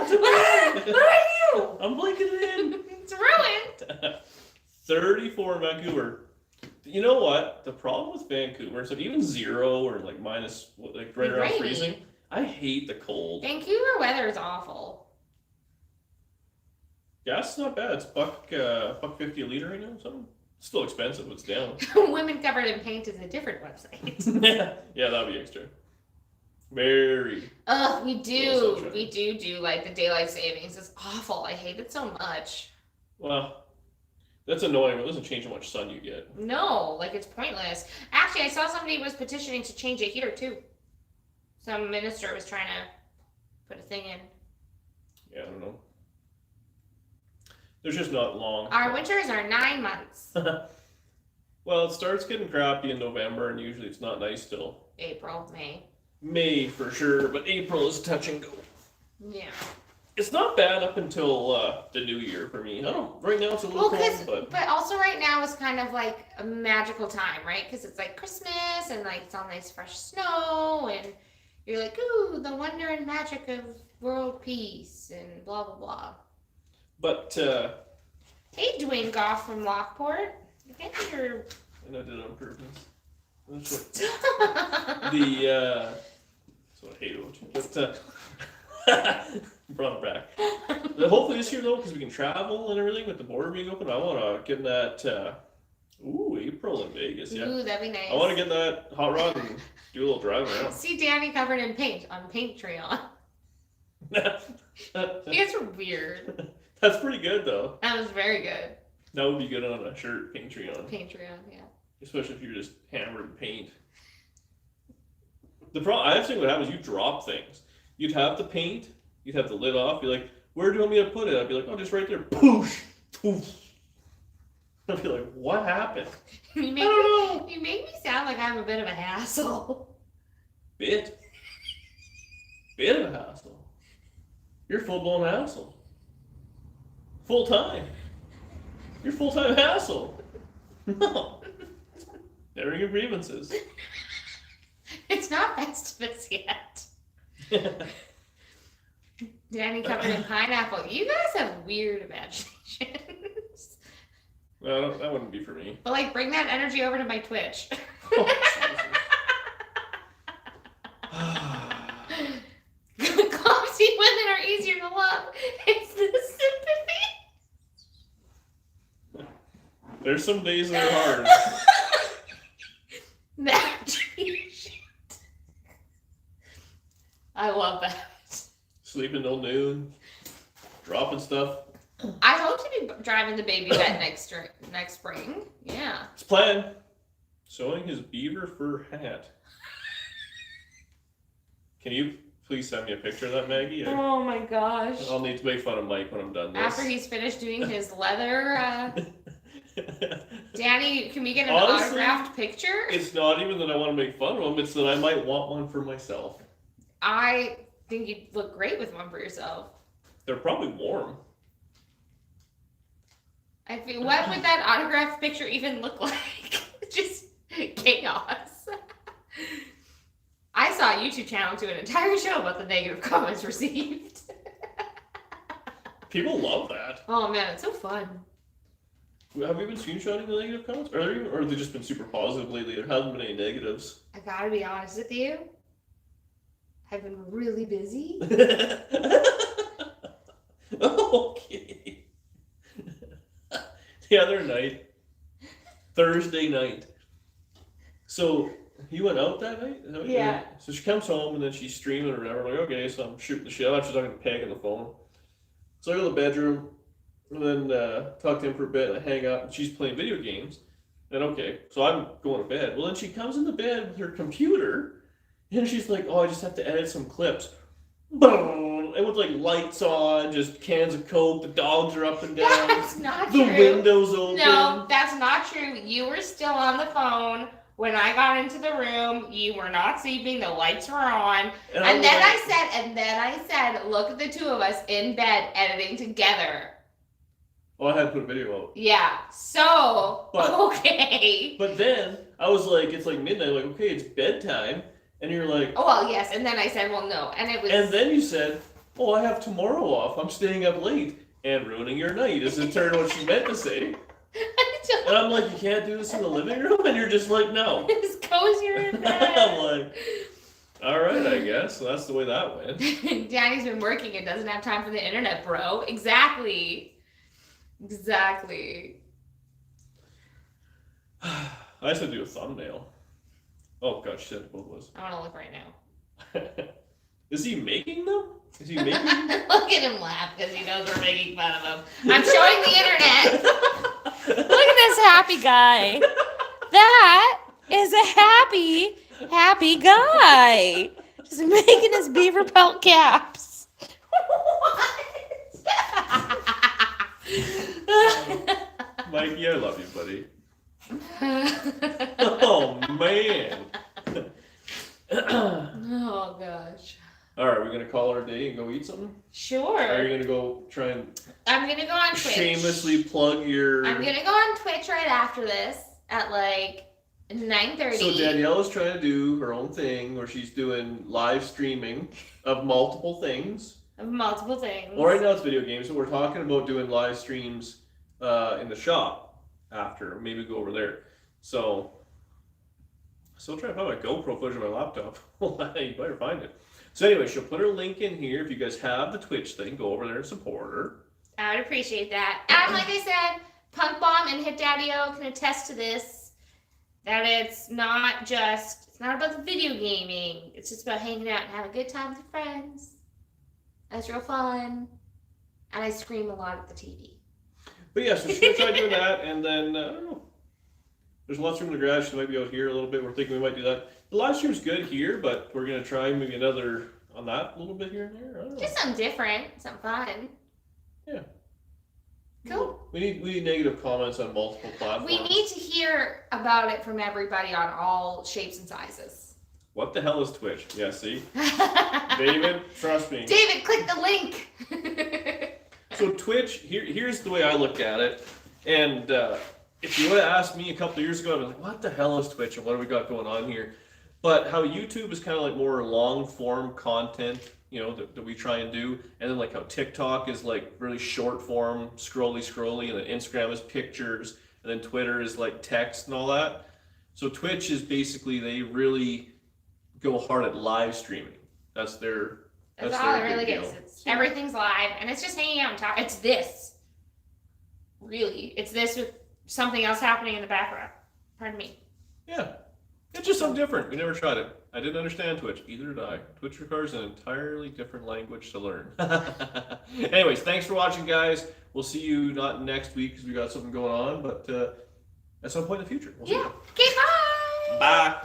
do I do? I'm blinking it in. It's ruined. 34 in Vancouver. You know what? The problem with Vancouver, so even 0 or like minus, like right around freezing, I hate the cold. Vancouver weather is awful. Gas is not bad. It's $1.50 a liter right now or something. It's still expensive, but it's down. Women Covered in Paint is a different website. Yeah, that'd be extra. Very. We do like the daylight savings. It's awful. I hate it so much. Well, that's annoying. It doesn't change how much sun you get. No, like it's pointless. Actually, I saw somebody was petitioning to change a heater too. Some minister was trying to put a thing in. Yeah, I don't know. There's just not long. Our winters are 9 months. Well, it starts getting crappy in November, and usually it's not nice till April, May. May for sure, but April is touch and go. Yeah. It's not bad up until the new year for me. I don't. Right now it's a little cold, but also right now is kind of like a magical time, right? Because it's like Christmas and like it's all nice fresh snow, and you're like, ooh, the wonder and magic of world peace and blah blah blah. But hey, Dwayne Goff from Lockport, get your. And I did it on purpose. That's what that's what I hate about you. But brought it back. Hopefully this year though, because we can travel and everything with the border being open, I want to get in that. April in Vegas. Yeah. Ooh, that'd be nice. I want to get in that hot rod and do a little drive around. See Danny covered in paint on Patreon. You guys are weird. That's pretty good though. That was very good. That would be good on a shirt, Patreon. Patreon, yeah. Especially if you're just hammered in paint. The problem, I have to think what happens, you drop things. You'd have the paint, you'd have the lid off, you're like, where do you want me to put it? I'd be like, oh, just right there. Poosh! Poof! I'd be like, what happened? You make me sound like I'm a bit of a hassle. Bit of a hassle. You're full-blown hassle. Full-time. You're full-time hassle. No. Never get grievances. It's not Festivus yet. Danny covered in pineapple. You guys have weird imaginations. Well, that wouldn't be for me. But like, bring that energy over to my Twitch. Clumsy women are easier to love. It's the sympathy. There's some days that are hard. I love that. Sleeping till noon, dropping stuff. I hope to be driving the baby vet next spring. Yeah. It's planned. Sewing his beaver fur hat. Can you please send me a picture of that, Maggie? Oh my gosh. I'll need to make fun of Mike when I'm done this. After he's finished doing his leather, Danny, can we get an Honestly, autographed picture? It's not even that I want to make fun of him, it's that I might want one for myself. I think you'd look great with one for yourself. They're probably warm. I feel, what would that autographed picture even look like? Just chaos. I saw a YouTube channel do an entire show about the negative comments received. People love that. Oh man, it's so fun. Have we been screenshotting the negative comments? Or have they just been super positive lately? There hasn't been any negatives. I gotta be honest with you. I've been really busy. Okay. The other night, Thursday night. So you went out that night? Is that what you Yeah. did? So she comes home and then she's streaming or whatever. I'm like, okay, so I'm shooting the shit out. She's talking to Peg on the phone. So I go to the bedroom and then talk to him for a bit and I hang up and she's playing video games. And okay, so I'm going to bed. Well, then she comes into bed with her computer and she's like, oh, I just have to edit some clips. Boom! and with like lights on, just cans of Coke, the dogs are up and down. That's not the true. windows open. No, that's not true. You were still on the phone. When I got into the room, you were not sleeping. The lights were on. And then I said, look at the two of us in bed editing together. Oh, I had to put a video out. Yeah. So, okay. But then I was like, it's like midnight. Like, okay, it's bedtime. And you're like, oh, well, yes. And then I said, well, no. And it was. And then you said, oh, I have tomorrow off. I'm staying up late and ruining your night. Is in turn what she meant to say. And I'm like, you can't do this in the living room? And you're just like, no. It's cozier in bed. I'm like, all right, I guess. So that's the way that went. Danny's been working and doesn't have time for the internet, bro. Exactly. Exactly. I just had to do a thumbnail. Oh, gosh, shit, both of us. I want to look right now. Is he making them? Is he making them? Look at him laugh because he knows we're making fun of him. I'm showing the internet. Look at this happy guy. That is a happy guy. Just making his beaver pelt caps. Mikey, I love you, buddy. Oh, man. Oh, gosh. All right, we're going to call it a day and go eat something? Sure. Or are you going to go try and I'm going to go on Twitch. shamelessly plug your... I'm going to go on Twitch right after this at like 9:30. So Danielle is trying to do her own thing where she's doing live streaming of multiple things. Of multiple things. Well, right now it's video games, but we're talking about doing live streams in the shop after. Maybe go over there. So, still trying to find my GoPro footage on my laptop. You better find it. So anyway, she'll put her link in here. If you guys have the Twitch thing, go over there and support her. I would appreciate that. And like I said, Punk Bomb and Hit Daddy-O can attest to this. That it's not about the video gaming. It's just about hanging out and having a good time with your friends. That's real fun. And I scream a lot at the TV. But yeah, so she's going to try doing that. And then, I don't know. There's lots of room in the garage. She might be out here a little bit. We're thinking we might do that. The live stream's good here, but we're going to try maybe another on that a little bit here and there. I don't know. Just something different. Something fun. Yeah. Cool. We need negative comments on multiple platforms. We need to hear about it from everybody on all shapes and sizes. What the hell is Twitch? Yeah, see? David, trust me. David, click the link. So Twitch, here's the way I look at it. And if you would have asked me a couple of years ago, I was like, what the hell is Twitch and what do we got going on here? But how YouTube is kind of like more long form content, that we try and do. And then like how TikTok is like really short form, scrolly, and then Instagram is pictures, and then Twitter is like text and all that. So Twitch is basically, they really go hard at live streaming. That's all it really is. Everything's live, and it's just hanging out and talking. It's this. Really. It's this with something else happening in the background. Pardon me. Yeah. It's just something different. We never tried it. I didn't understand Twitch. Either did I. Twitch requires an entirely different language to learn. Anyways, thanks for watching, guys. We'll see you not next week because we got something going on, but at some point in the future. We'll see you. Okay, bye. Bye.